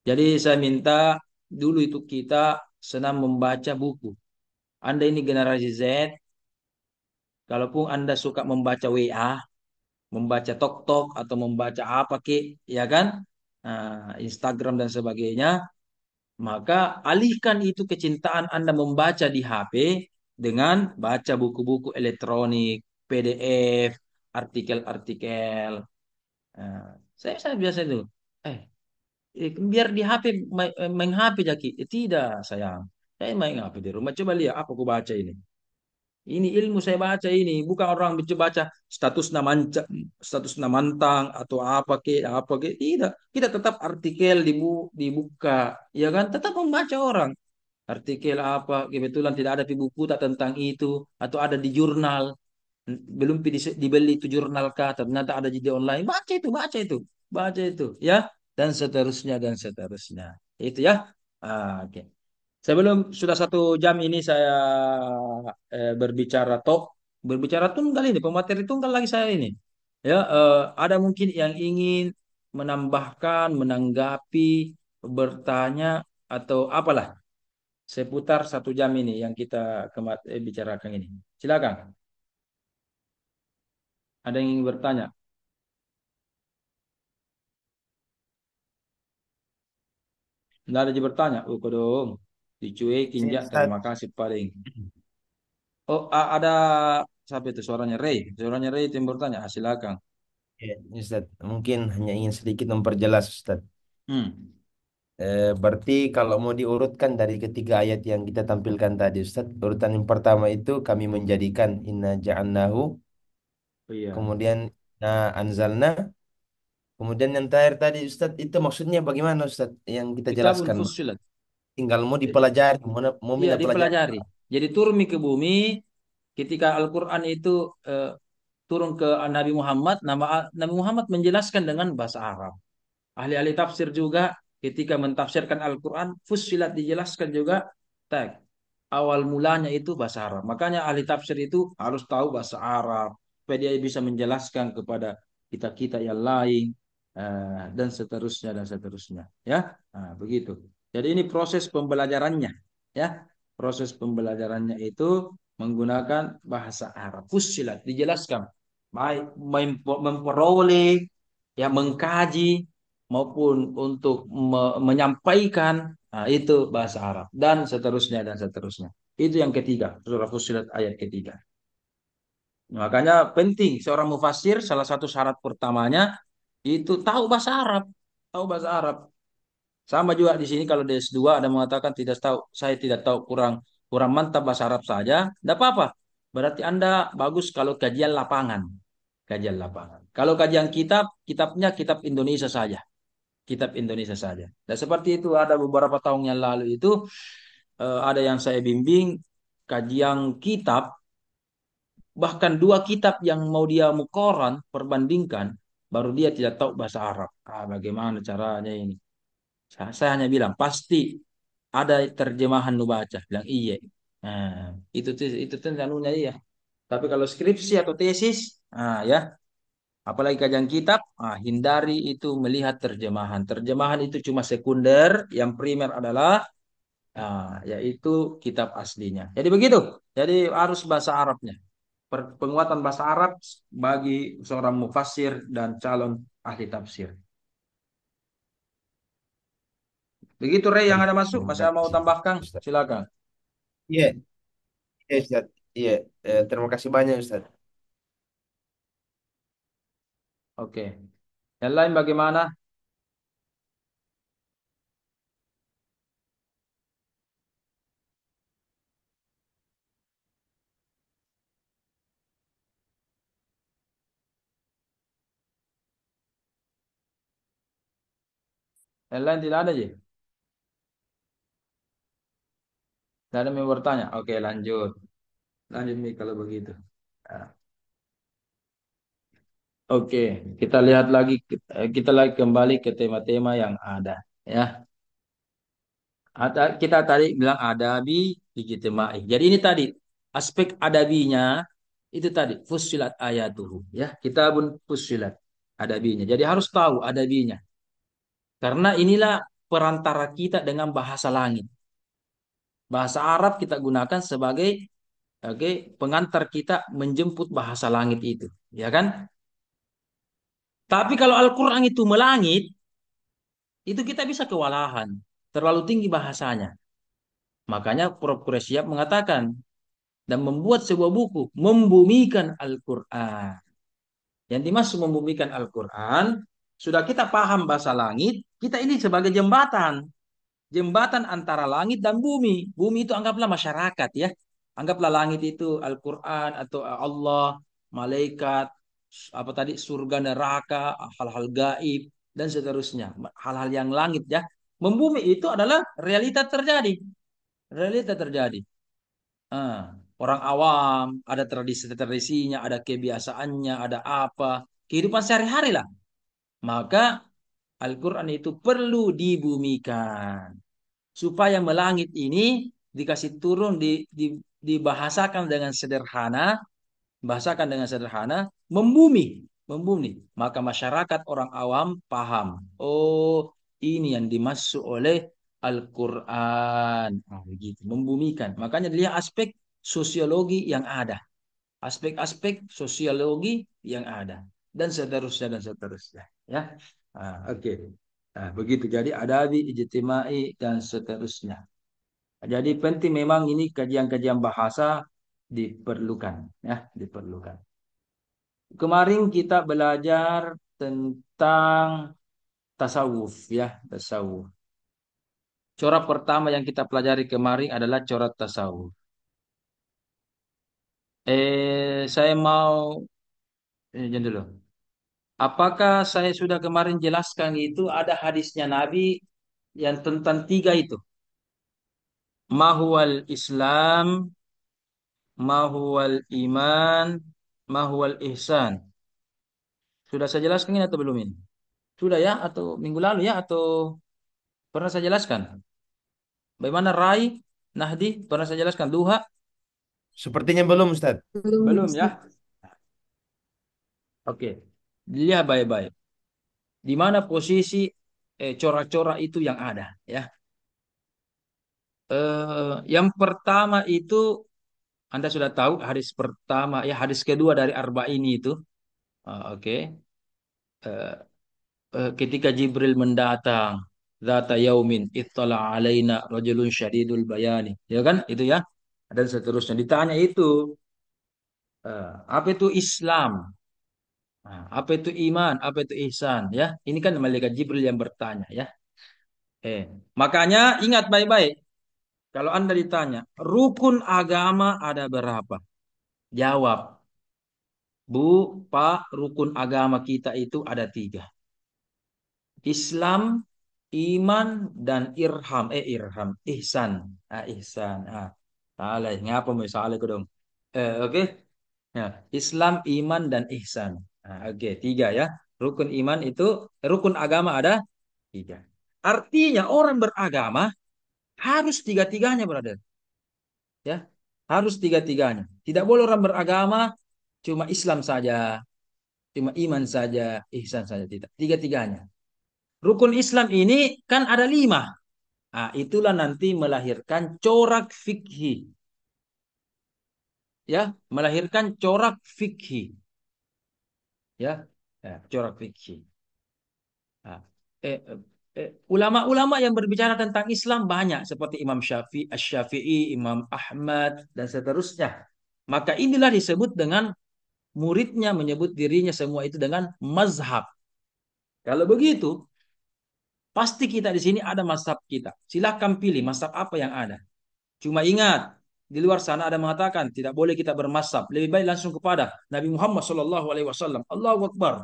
Jadi saya minta dulu itu kita senang membaca buku. Anda ini generasi Z, kalaupun Anda suka membaca WA, membaca TokTok atau membaca apa ke, ya kan, Instagram dan sebagainya, maka alihkan itu kecintaan Anda membaca di HP dengan baca buku-buku elektronik, PDF, artikel-artikel. Saya biasa itu, eh, biar di HP main HP Jaki. Tidak sayang, saya main HP di rumah. Coba lihat apa aku baca ini. Ini ilmu saya baca ini, bukan orang baca status namantang atau apa ke. Tidak, kita tetap artikel dibuka, ya kan? Tetap membaca orang. Artikel apa, kebetulan tidak ada di buku tak tentang itu atau ada di jurnal. Belum dibeli itu jurnal kah, ternyata ada di online. Baca itu, ya, dan seterusnya dan seterusnya. Itu ya. Oke. Sebelum sudah 1 jam ini saya berbicara tunggal ini, pemateri tunggal lagi saya ini. Ya, ada mungkin yang ingin menambahkan, menanggapi, bertanya atau apalah seputar 1 jam ini yang kita bicarakan ini. Silakan. Ada yang ingin bertanya? Tidak ada yang bertanya. Kodong. Dicuekin Saya ya. Ustaz. Terima kasih paling. Oh, ada siapa itu suaranya Ray? Suaranya Ray itu yang bertanya. Silakan. Ya, Ustaz, mungkin hanya ingin sedikit memperjelas Ustaz. Hmm. Berarti kalau mau diurutkan dari ketiga ayat yang kita tampilkan tadi Ustaz, urutan yang pertama itu kami menjadikan inna ja'alnahu, Oh, iya. kemudian na anzalna, kemudian yang terakhir tadi Ustaz itu maksudnya bagaimana Ustaz yang kita Kitabun jelaskan? fussilat. Tinggal mau Jadi, dipelajari, mau iya mina pelajari. dipelajari. Jadi turun ke bumi ketika Al-Quran itu turun ke Nabi Muhammad, Nabi Muhammad menjelaskan dengan bahasa Arab. Ahli-ahli tafsir juga ketika mentafsirkan Al-Quran, fussilat dijelaskan juga teks. Awal mulanya itu bahasa Arab. Makanya ahli tafsir itu harus tahu bahasa Arab supaya dia bisa menjelaskan kepada kita-kita yang lain dan seterusnya dan seterusnya. Ya, begitu. Jadi ini proses pembelajarannya, ya. Proses pembelajarannya itu menggunakan bahasa Arab. Fussilat dijelaskan baik memperoleh, ya mengkaji maupun untuk menyampaikan. Nah, itu bahasa Arab dan seterusnya dan seterusnya. Itu yang ketiga, surah Fussilat ayat ketiga. Makanya penting seorang mufasir, salah satu syarat pertamanya itu tahu bahasa Arab, tahu bahasa Arab. Sama juga di sini kalau di S2 ada mengatakan tidak tahu, saya tidak tahu, kurang kurang mantap bahasa Arab saja, tidak apa-apa. Berarti Anda bagus kalau kajian lapangan, kajian lapangan. Kalau kajian kitab, kitabnya kitab Indonesia saja, kitab Indonesia saja. Dan seperti itu ada beberapa tahun yang lalu itu ada yang saya bimbing kajian kitab, bahkan dua kitab yang mau dia mukoran perbandingkan, baru dia tidak tahu bahasa Arab. Bagaimana caranya ini? Saya hanya bilang pasti ada terjemahan nu baca, bilang iya. Nah, itu tuh anunya iya. Tapi kalau skripsi atau tesis, ya, apalagi kajian kitab, hindari itu melihat terjemahan. Terjemahan itu cuma sekunder, yang primer adalah yaitu kitab aslinya. Jadi begitu. Jadi harus bahasa Arabnya. Penguatan bahasa Arab bagi seorang mufassir dan calon ahli tafsir. Begitu Rey yang ada masuk, Terima masih mau kasih, tambahkan? Ustaz. Silakan. Iya, iya, Ustaz. Iya, terima kasih banyak, Ustaz. Oke. Yang lain bagaimana? Yang lain tidak ada, Ji? Tidak ada yang mau bertanya? Oke, lanjut. Lanjut nih kalau begitu. Nah, oke, kita lihat lagi, kita lagi kembali ke tema-tema yang ada. Ya, kita tadi bilang adabi ijtimai. Jadi ini tadi aspek adabinya itu tadi fussilat ayatuhu. Ya, kita pun fussilat adabinya. Jadi harus tahu adabinya. Karena inilah perantara kita dengan bahasa langit. Bahasa Arab kita gunakan sebagai pengantar kita menjemput bahasa langit itu, ya kan? Tapi kalau Al-Quran itu melangit, itu kita bisa kewalahan. Terlalu tinggi bahasanya. Makanya Prof. Siap mengatakan dan membuat sebuah buku membumikan Al-Quran. Yang dimaksud membumikan Al-Quran, sudah kita paham bahasa langit, kita ini sebagai jembatan. Jembatan antara langit dan bumi. Bumi itu anggaplah masyarakat ya. Anggaplah langit itu Al-Quran atau Allah, malaikat, apa tadi surga neraka, hal-hal gaib dan seterusnya. Hal-hal yang langit ya. Membumi itu adalah realita terjadi. Realita terjadi. Ah, orang awam ada tradisi-tradisinya, ada kebiasaannya, ada apa. Kehidupan sehari-hari lah. Maka Al-Quran itu perlu dibumikan supaya melangit ini dikasih turun dibahasakan dengan sederhana, bahasakan dengan sederhana, membumi, membumi. Maka masyarakat orang awam paham. Oh, ini yang dimaksud oleh Al-Quran. Begitu, membumikan. Makanya dia aspek sosiologi yang ada, aspek-aspek sosiologi yang ada, dan seterusnya dan seterusnya. Ya, oke. Nah, begitu. Jadi adabi, ijtimai dan seterusnya. Jadi penting memang ini kajian-kajian bahasa diperlukan, ya, diperlukan. Kemarin kita belajar tentang tasawuf, ya, tasawuf. Corak pertama yang kita pelajari kemarin adalah corak tasawuf. Saya mau jangan dulu. Apakah saya sudah kemarin jelaskan itu ada hadisnya Nabi yang tentang tiga itu? Mahuwal Islam, mahuwal iman, mahuwal ihsan. Sudah saya jelaskan ini atau belum ini? Sudah ya? Atau minggu lalu ya? Atau pernah saya jelaskan? Bagaimana Rai, Nahdi? Pernah saya jelaskan? Duha? Sepertinya belum, Ustaz. Belum, Belum Ustaz. ya? Oke. Lihat baik-baik. Di mana posisi corak-corak itu yang ada ya? Yang pertama itu Anda sudah tahu hadis pertama, ya hadis kedua dari Arba'in itu. Oke. Eh, Ketika Jibril mendatang, zata yaumin ittala alaina rajulun syadidul bayani. Ya kan? Itu ya. Dan seterusnya ditanya itu, apa itu Islam? Apa itu iman? Apa itu ihsan? Ya, ini kan malaikat Jibril yang bertanya ya. Eh, Makanya ingat baik-baik. Kalau Anda ditanya, rukun agama ada berapa? Jawab, Bu, Pak, rukun agama kita itu ada tiga. Islam, iman, dan irham, ihsan. Ihsan. Salah, ngapa mau salah aku dong? Oke. Ya, Islam, iman, dan ihsan. Oke, tiga ya. Rukun iman itu, rukun agama ada tiga. Artinya orang beragama harus tiga-tiganya, brother. Ya, harus tiga-tiganya. Tidak boleh orang beragama cuma Islam saja, cuma iman saja, ihsan saja, tidak. Tiga-tiganya. Rukun Islam ini kan ada lima. Itulah nanti melahirkan corak fikih. Ya, melahirkan corak fikih. Ya, corak fikih. Nah, ulama-ulama yang berbicara tentang Islam banyak seperti Imam Syafi'i, Asy-Syafi'i, Imam Ahmad dan seterusnya. Maka inilah disebut dengan muridnya menyebut dirinya semua itu dengan mazhab. Kalau begitu, pasti kita di sini ada mazhab kita. Silahkan pilih mazhab apa yang ada. Cuma ingat, di luar sana ada mengatakan tidak boleh kita bermazhab. Lebih baik langsung kepada Nabi Muhammad SAW. Allahu Akbar.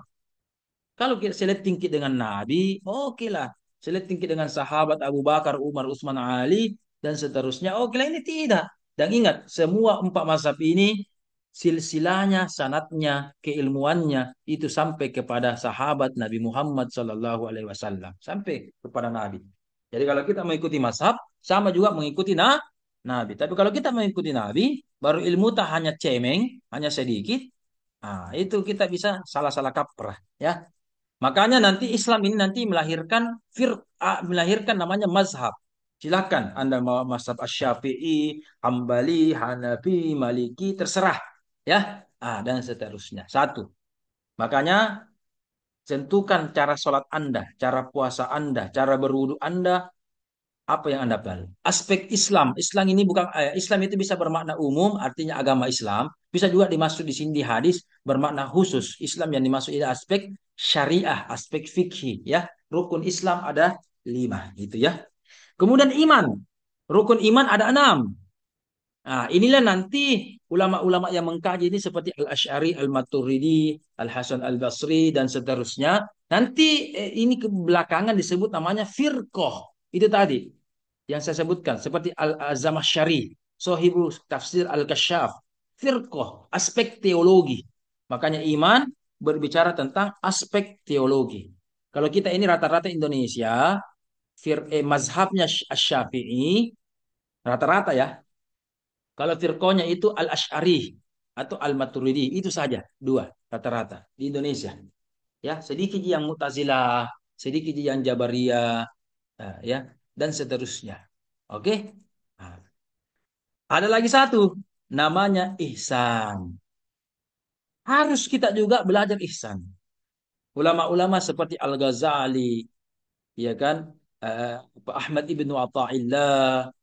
Kalau kita seleting dengan Nabi, oke lah. Seleting dengan sahabat Abu Bakar, Umar, Utsman, Ali, dan seterusnya. Oke lah, ini tidak. Dan ingat, semua empat mazhab ini, silsilahnya, sanatnya, keilmuannya, itu sampai kepada sahabat Nabi Muhammad SAW. Sampai kepada Nabi. Jadi kalau kita mengikuti mazhab, sama juga mengikuti Nabi. Tapi kalau kita mengikuti Nabi, baru ilmu tak hanya cemeng, hanya sedikit, itu kita bisa salah-salah kaprah. Ya, makanya nanti Islam ini nanti melahirkan namanya mazhab. Silakan Anda mau mazhab Asy-Syafi'i, Hambali, Hanafi, Maliki, terserah ya. Dan seterusnya. Satu. Makanya tentukan cara sholat Anda, cara puasa Anda, cara berwudu Anda, apa yang Anda pelajari. Aspek Islam. Islam ini bukan Islam itu bisa bermakna umum, artinya agama Islam. Bisa juga dimaksud di sini di hadis bermakna khusus. Islam yang dimaksud ini aspek syariah, aspek fikih ya. Rukun Islam ada 5 gitu ya. Kemudian iman. Rukun iman ada 6. Inilah nanti ulama-ulama yang mengkaji ini seperti Al-Asy'ari, Al-Maturidi, Al-Hasan Al-Basri dan seterusnya. Nanti ini kebelakangan disebut namanya firqah. Itu tadi yang saya sebutkan seperti Al-Zamakhsyari, Sohibu Tafsir Al-Kasyaf, firqah, aspek teologi. Makanya iman berbicara tentang aspek teologi. Kalau kita ini rata-rata Indonesia, mazhabnya Asy-Syafi'i, rata-rata ya. Kalau firqahnya itu Al-Asy'ari atau Al-Maturidi, itu saja dua rata-rata di Indonesia. Ya, sedikit yang Mu'tazilah, sedikit yang Jabariyah, ya, dan seterusnya. Oke? Nah, ada lagi satu, namanya ihsan. Harus kita juga belajar ihsan. Ulama-ulama seperti Al-Ghazali, ya kan? Ahmad ibnu Athaillah,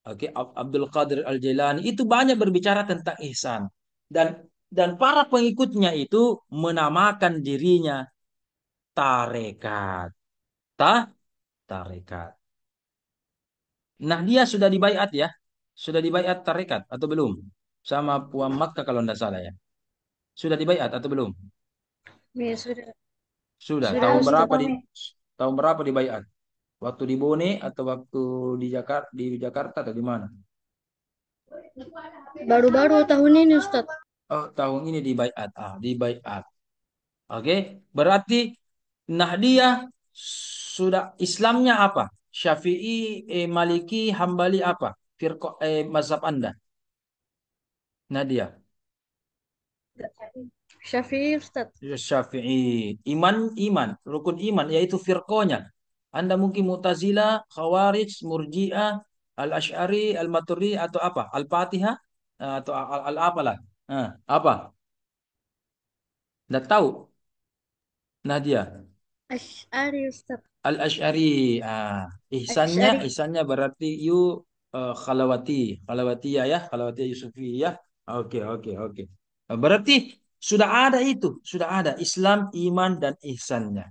oke, Abdul Qadir Al-Jailani, itu banyak berbicara tentang ihsan. Dan para pengikutnya itu menamakan dirinya tarekat. Tarekat. Nah, dia sudah dibaiat ya. Sudah dibaiat tarekat atau belum? Sama Puan Makkah kalau tidak salah ya. Sudah dibaiat atau belum? Ya sudah. Sudah. Sudah Tahun Ustaz. berapa tahun berapa dibaiat? Waktu di Bone atau waktu di Jakarta atau di mana? Baru-baru tahun ini Ustaz. Oh, tahun ini dibaiat. Dibaiat. Oke, berarti Nahdiyah sudah Islamnya apa? Syafi'i, Maliki, Hambali apa? Mazhab Anda? Nahdiyah. Syafi'i Ustaz. Syafi'i. Iman, rukun iman yaitu firqonya. Anda mungkin Mu'tazilah, Khawarij, Murji'ah, Al-Asy'ari, Al-Maturidi atau apa? Al-Fatihah. atau al apalah. Apa? Nggak tahu, Nadia. Asy'ari Ustaz. Al-Asy'ari. Ah, ihsannya, Asy'ari. ihsannya berarti khalawati, khalawatiyah ya, khalawatiyah Yusufiyah. Oke, oke, oke. Berarti sudah ada itu, sudah ada Islam, iman dan ihsannya.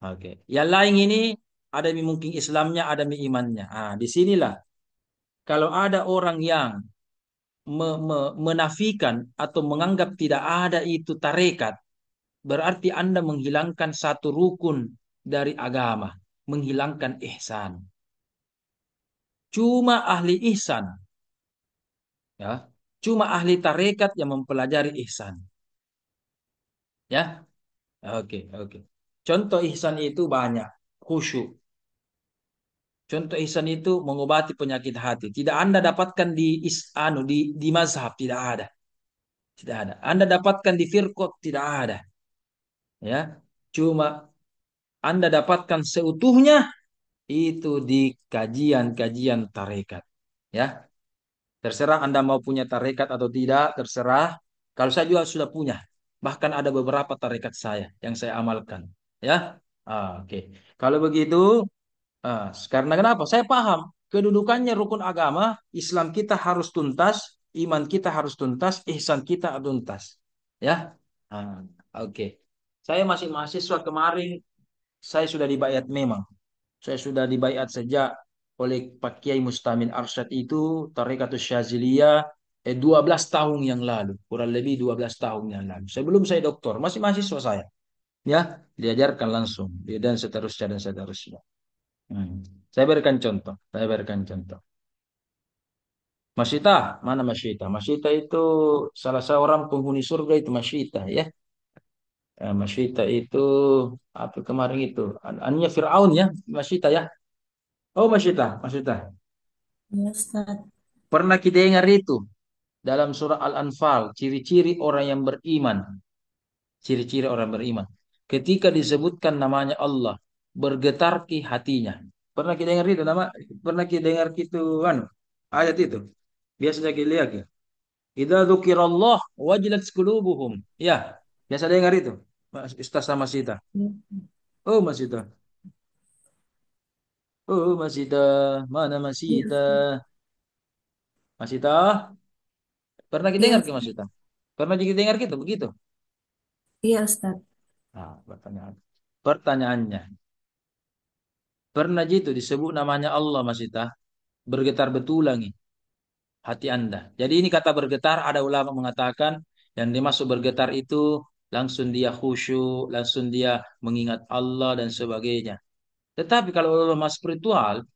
Oke. Yang lain ini ada mungkin Islamnya, ada imannya. Ah, disinilah kalau ada orang yang menafikan atau menganggap tidak ada itu tarekat, berarti Anda menghilangkan satu rukun dari agama, menghilangkan ihsan. Cuma ahli ihsan, ya, cuma ahli tarekat yang mempelajari ihsan, ya. Oke, oke. Contoh ihsan itu banyak, khusyuk. Contoh ihsan itu mengobati penyakit hati. Tidak Anda dapatkan di mazhab, tidak ada. Tidak ada. Anda dapatkan di firqah, tidak ada. Ya. Cuma Anda dapatkan seutuhnya itu di kajian-kajian tarekat. Ya. Terserah Anda mau punya tarekat atau tidak, terserah. Kalau saya juga sudah punya. Bahkan ada beberapa tarekat saya yang saya amalkan. Ya. Oke. Kalau begitu, karena kenapa? Saya paham kedudukannya rukun agama, Islam kita harus tuntas, iman kita harus tuntas, ihsan kita tuntas. Ya. Ah, oke. Saya masih mahasiswa kemarin, saya sudah dibayat memang. Saya sudah dibayat sejak oleh Pak Kiai Mustamin Arsyad itu Tarikatus Syaziliyah 12 tahun yang lalu, kurang lebih 12 tahun yang lalu. Sebelum saya doktor, masih mahasiswa saya. Ya, diajarkan langsung dan seterusnya dan seterusnya. Hmm. Saya berikan contoh. Saya berikan contoh. Masyita, mana Masyita? Masyita itu salah seorang penghuni surga itu Masyita ya. Masyita itu apa kemarin itu? Annya Fir'aun ya, Masyita ya. Oh Masyita, Masyita. Ya, Ustaz. Pernah kita dengar itu dalam surah Al-Anfal, ciri-ciri orang yang beriman. Ciri-ciri orang beriman. Ketika disebutkan namanya Allah, bergetar ki hatinya. Pernah kita dengar itu nama? Pernah kita dengar itu kan? Ayat itu. Biasanya kita lihat ya. Idza dzukirallah wajilat qulubuhum. Ya, biasa dengar itu. Ustaz sama Sita. Ya. Oh, Mas Sita. Oh, Mas Sita. Mana Mas Iya, Sita? Ustaz. Mas Sita. Pernah kita Iya, dengar ke Mas Ustaz. Sita? Pernah kita dengar gitu begitu? Iya, Ustaz. Nah, pertanyaannya, pernah gitu disebut namanya Allah Mas Sita? Bergetar betul lagi hati Anda. Jadi ini kata bergetar, ada ulama mengatakan yang dimaksud bergetar itu langsung dia khusyuk, langsung dia mengingat Allah dan sebagainya. Tetapi kalau ulama spiritual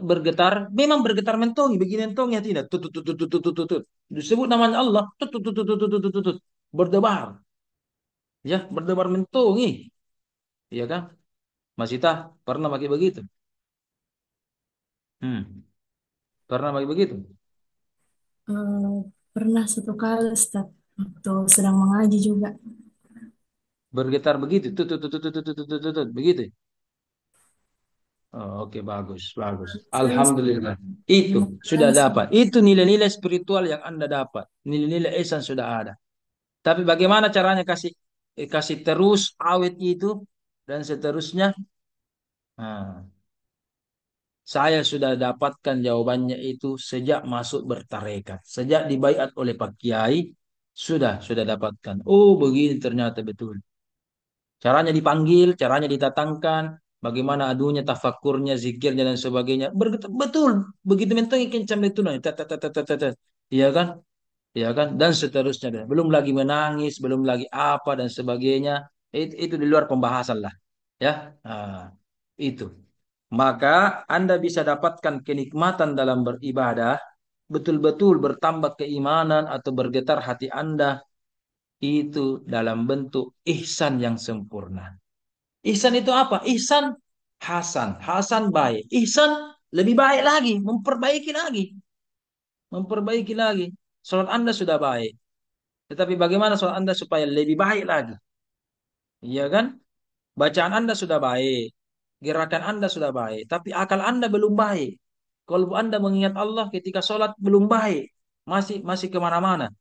bergetar, memang bergetar mentongi, begini mentongi ya tidak. Tut, tut, tut, tut, tut, tut, tut, tut. Disebut namanya Allah, tut, tut, tut, tut, tut, tut, tut, tut, tut. Berdebar, ya berdebar mentongi, ya kan? Mas Ita pernah pakai begitu? Hmm, pernah pakai begitu? Eh, pernah satu kali, Ustaz. Waktu sedang mengaji juga. Bergetar begitu, tut, tut, tut, tut, tut, tut, tut, tut, tut, begitu. Oh, oke, bagus, bagus. Saya Alhamdulillah. Itu sudah mengumpulkan dapat. Itu nilai-nilai spiritual yang Anda dapat. Nilai-nilai ihsan sudah ada. Tapi bagaimana caranya kasih terus awet itu dan seterusnya? Nah, saya sudah dapatkan jawabannya itu sejak masuk bertarekat, sejak dibaiat oleh Pak Kiai, sudah dapatkan. Oh, begini ternyata betul. Caranya dipanggil, caranya ditatangkan, bagaimana adunya, tafakurnya, zikirnya dan sebagainya. Betul, begitu mentong kencam itu nih. Iya kan? Iya kan? Dan seterusnya. Belum lagi menangis, belum lagi apa dan sebagainya. Itu di luar pembahasan lah. Ya, nah, itu. Maka Anda bisa dapatkan kenikmatan dalam beribadah, betul-betul bertambah keimanan atau bergetar hati Anda itu dalam bentuk ihsan yang sempurna. Ihsan itu apa? Ihsan Hasan. Hasan baik. Ihsan lebih baik lagi, memperbaiki lagi, memperbaiki lagi. Salat Anda sudah baik, tetapi bagaimana salat Anda supaya lebih baik lagi? Iya kan? Bacaan Anda sudah baik, gerakan Anda sudah baik, tapi akal Anda belum baik. Kalau Anda mengingat Allah ketika sholat belum baik, masih masih kemana-mana,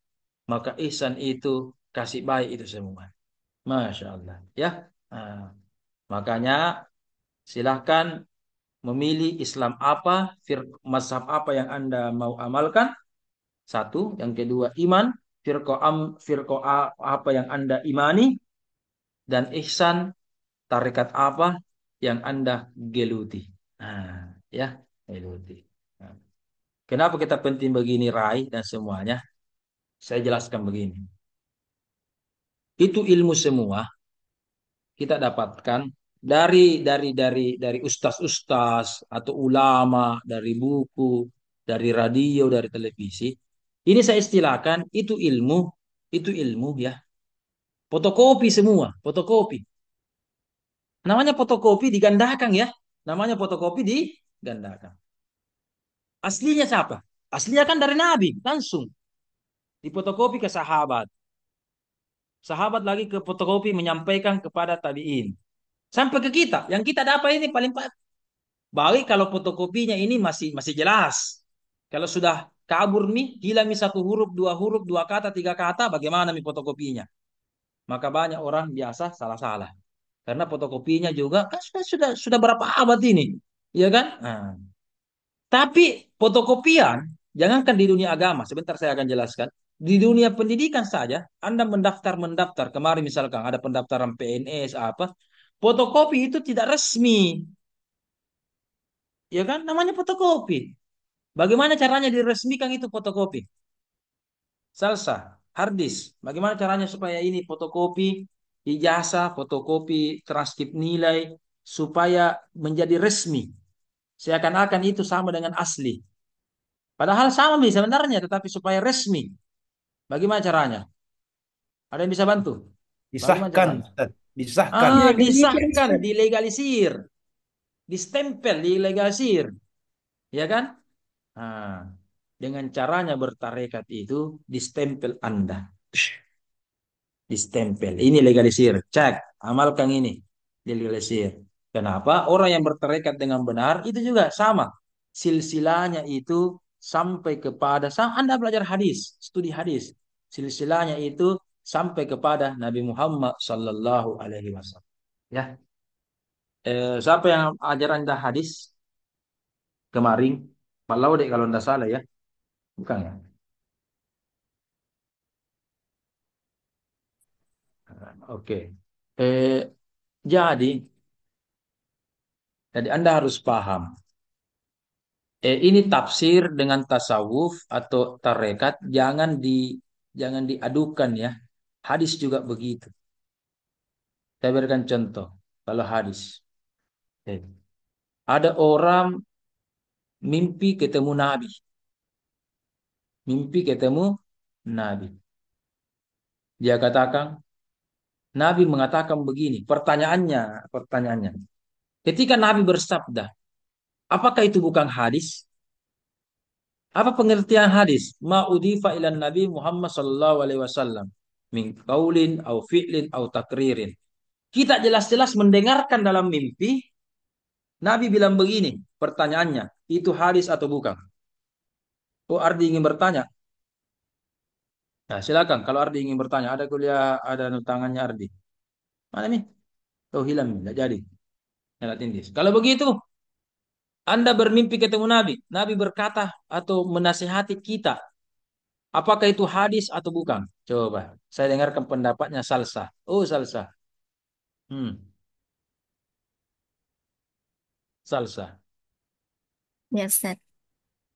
maka ihsan itu kasih baik itu semua. Masya Allah. Ya, nah, makanya silahkan memilih Islam apa, mazhab apa yang Anda mau amalkan. Satu, yang kedua iman, apa yang Anda imani, dan ihsan tarekat apa yang Anda geluti. Nah, ya, geluti. Nah, kenapa kita penting begini, Rai dan semuanya? Saya jelaskan begini. Itu ilmu semua kita dapatkan dari ustaz-ustaz atau ulama, dari buku, dari radio, dari televisi. Ini saya istilahkan itu ilmu ya. Fotokopi semua, fotokopi. Namanya fotokopi digandakan ya. Namanya fotokopi digandakan. Aslinya siapa? Aslinya kan dari Nabi, langsung difotokopi ke sahabat. Sahabat lagi ke fotokopi menyampaikan kepada tabi'in. Sampai ke kita. Yang kita dapat ini paling baik kalau fotokopinya ini masih masih jelas. Kalau sudah kabur nih, hilang nih satu huruf, dua kata, tiga kata, bagaimana nih fotokopinya? Maka banyak orang biasa salah-salah. Karena fotokopinya juga kan sudah berapa abad ini, ya kan? Nah, tapi fotokopian, jangankan di dunia agama, sebentar saya akan jelaskan. Di dunia pendidikan saja, Anda mendaftar kemarin misalkan ada pendaftaran PNS apa, fotokopi itu tidak resmi, ya kan? Namanya fotokopi. Bagaimana caranya diresmikan itu fotokopi? Salsa, harddisk. Bagaimana caranya supaya ini fotokopi ijazah, fotokopi transkrip nilai supaya menjadi resmi. Seakan-akan itu sama dengan asli. Padahal sama nih sebenarnya, tetapi supaya resmi. Bagaimana caranya? Ada yang bisa bantu? Bagaimana Disahkan, caranya? Ustaz. Disahkan. Legalisir, Disahkan, Ustaz. dilegalisir, distempel, dilegalisir, ya kan? Nah, dengan caranya bertarekat itu distempel Anda. Distempel. Ini legalisir. Cek. Amalkan ini. Legalisir. Kenapa? Orang yang bertarekat dengan benar itu juga sama. Silsilahnya itu sampai kepada Anda belajar hadis, studi hadis. Silsilahnya itu sampai kepada Nabi Muhammad Sallallahu Alaihi Wasallam. Ya, siapa yang ajar Anda hadis kemarin? Pak Laude kalau tidak salah ya, bukan ya? Oke. Eh, jadi, jadi Anda harus paham. Ini tafsir dengan tasawuf atau tarekat jangan diadukan ya. Hadis juga begitu. Saya berikan contoh. Kalau hadis, Eh, ada orang mimpi ketemu Nabi, mimpi ketemu Nabi. Dia katakan, Nabi mengatakan begini. Pertanyaannya, ketika Nabi bersabda, apakah itu bukan hadis? Apa pengertian hadis? Ma udifa ilan Nabi Muhammad sallallahu alaihi wasallam min qaulin au fi'lin au takririn. Kita jelas-jelas mendengarkan dalam mimpi Nabi bilang begini, pertanyaannya, itu hadis atau bukan? Oh, Ardi ingin bertanya. Nah, silakan kalau Ardi ingin bertanya, ada kuliah, ada tangannya Ardi. Mana nih? Oh, hilang, tidak jadi. Nyala tindis. Kalau begitu, Anda bermimpi ketemu Nabi. Nabi berkata atau menasihati kita. Apakah itu hadis atau bukan? Coba, saya dengarkan pendapatnya Salsa. Oh, Salsa. Hmm, Salsa. Ya, Ustaz.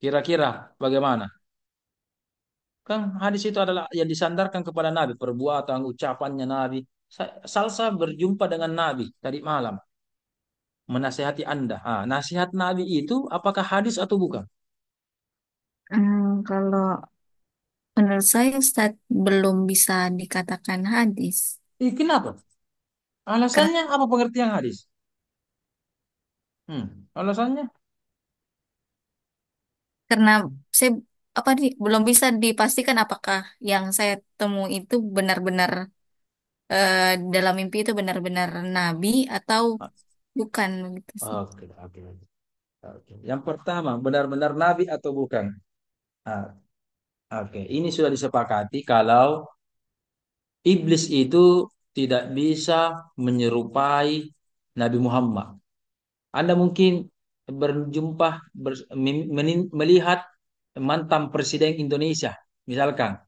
Kira-kira bagaimana? Kan hadis itu adalah yang disandarkan kepada Nabi, perbuatan, ucapannya Nabi. Salsa berjumpa dengan Nabi tadi malam, menasihati Anda. Ah, nasihat Nabi itu apakah hadis atau bukan? Kalau menurut saya, Ustaz, belum bisa dikatakan hadis. Kenapa? Ker- Alasannya apa pengertian hadis? Alasannya? Karena saya belum bisa dipastikan apakah yang saya temui itu benar-benar eh, dalam mimpi itu benar-benar nabi atau Ah, bukan gitu sih. Oke, oke. Oke. Yang pertama, benar-benar nabi atau bukan? Ah, oke, ini sudah disepakati kalau iblis itu tidak bisa menyerupai Nabi Muhammad. Anda mungkin berjumpa, melihat mantan presiden Indonesia, misalkan.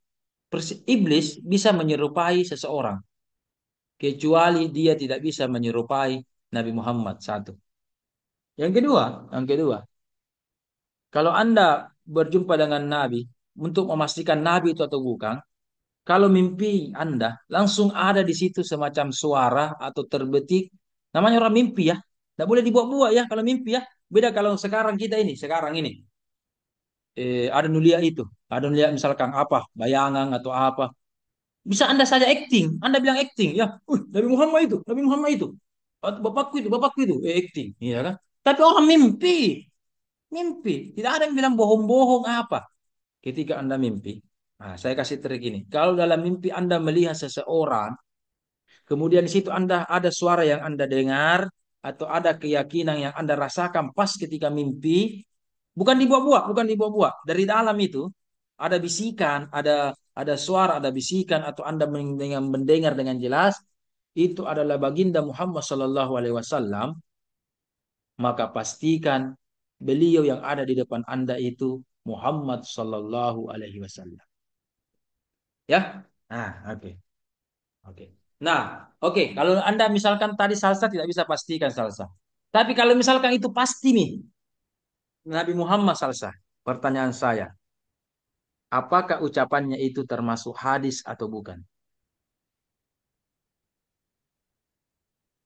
Iblis bisa menyerupai seseorang, kecuali dia tidak bisa menyerupai Nabi Muhammad. Satu. Yang kedua, kalau Anda berjumpa dengan Nabi untuk memastikan Nabi itu atau bukan, kalau mimpi Anda langsung ada di situ semacam suara atau terbetik, namanya orang mimpi ya. Tidak boleh dibuat-buat ya kalau mimpi ya. Beda kalau sekarang ini. Ada nulia itu, ada nulia misalkan apa, bayangan atau apa. Bisa Anda saja acting, Anda bilang acting ya. Nabi Muhammad itu, Nabi Muhammad itu. Bapakku itu, acting, iya kan? Tapi orang mimpi, mimpi. Tidak ada yang bilang bohong-bohong apa. Ketika Anda mimpi, nah, saya kasih trik ini. Kalau dalam mimpi Anda melihat seseorang, kemudian di situ Anda ada suara yang Anda dengar atau ada keyakinan yang Anda rasakan pas ketika mimpi, bukan dibuat-buat. Dari dalam itu ada bisikan, ada suara, ada bisikan atau Anda mendengar dengan jelas itu adalah baginda Muhammad Sallallahu Alaihi Wasallam, maka pastikan beliau yang ada di depan Anda itu Muhammad Sallallahu Alaihi Wasallam. Ya, nah, oke. Oke. Nah, oke. Kalau Anda misalkan tadi salsa tidak bisa pastikan salsa. Tapi kalau misalkan itu pasti nih, Nabi Muhammad salsa. Pertanyaan saya, apakah ucapannya itu termasuk hadis atau bukan?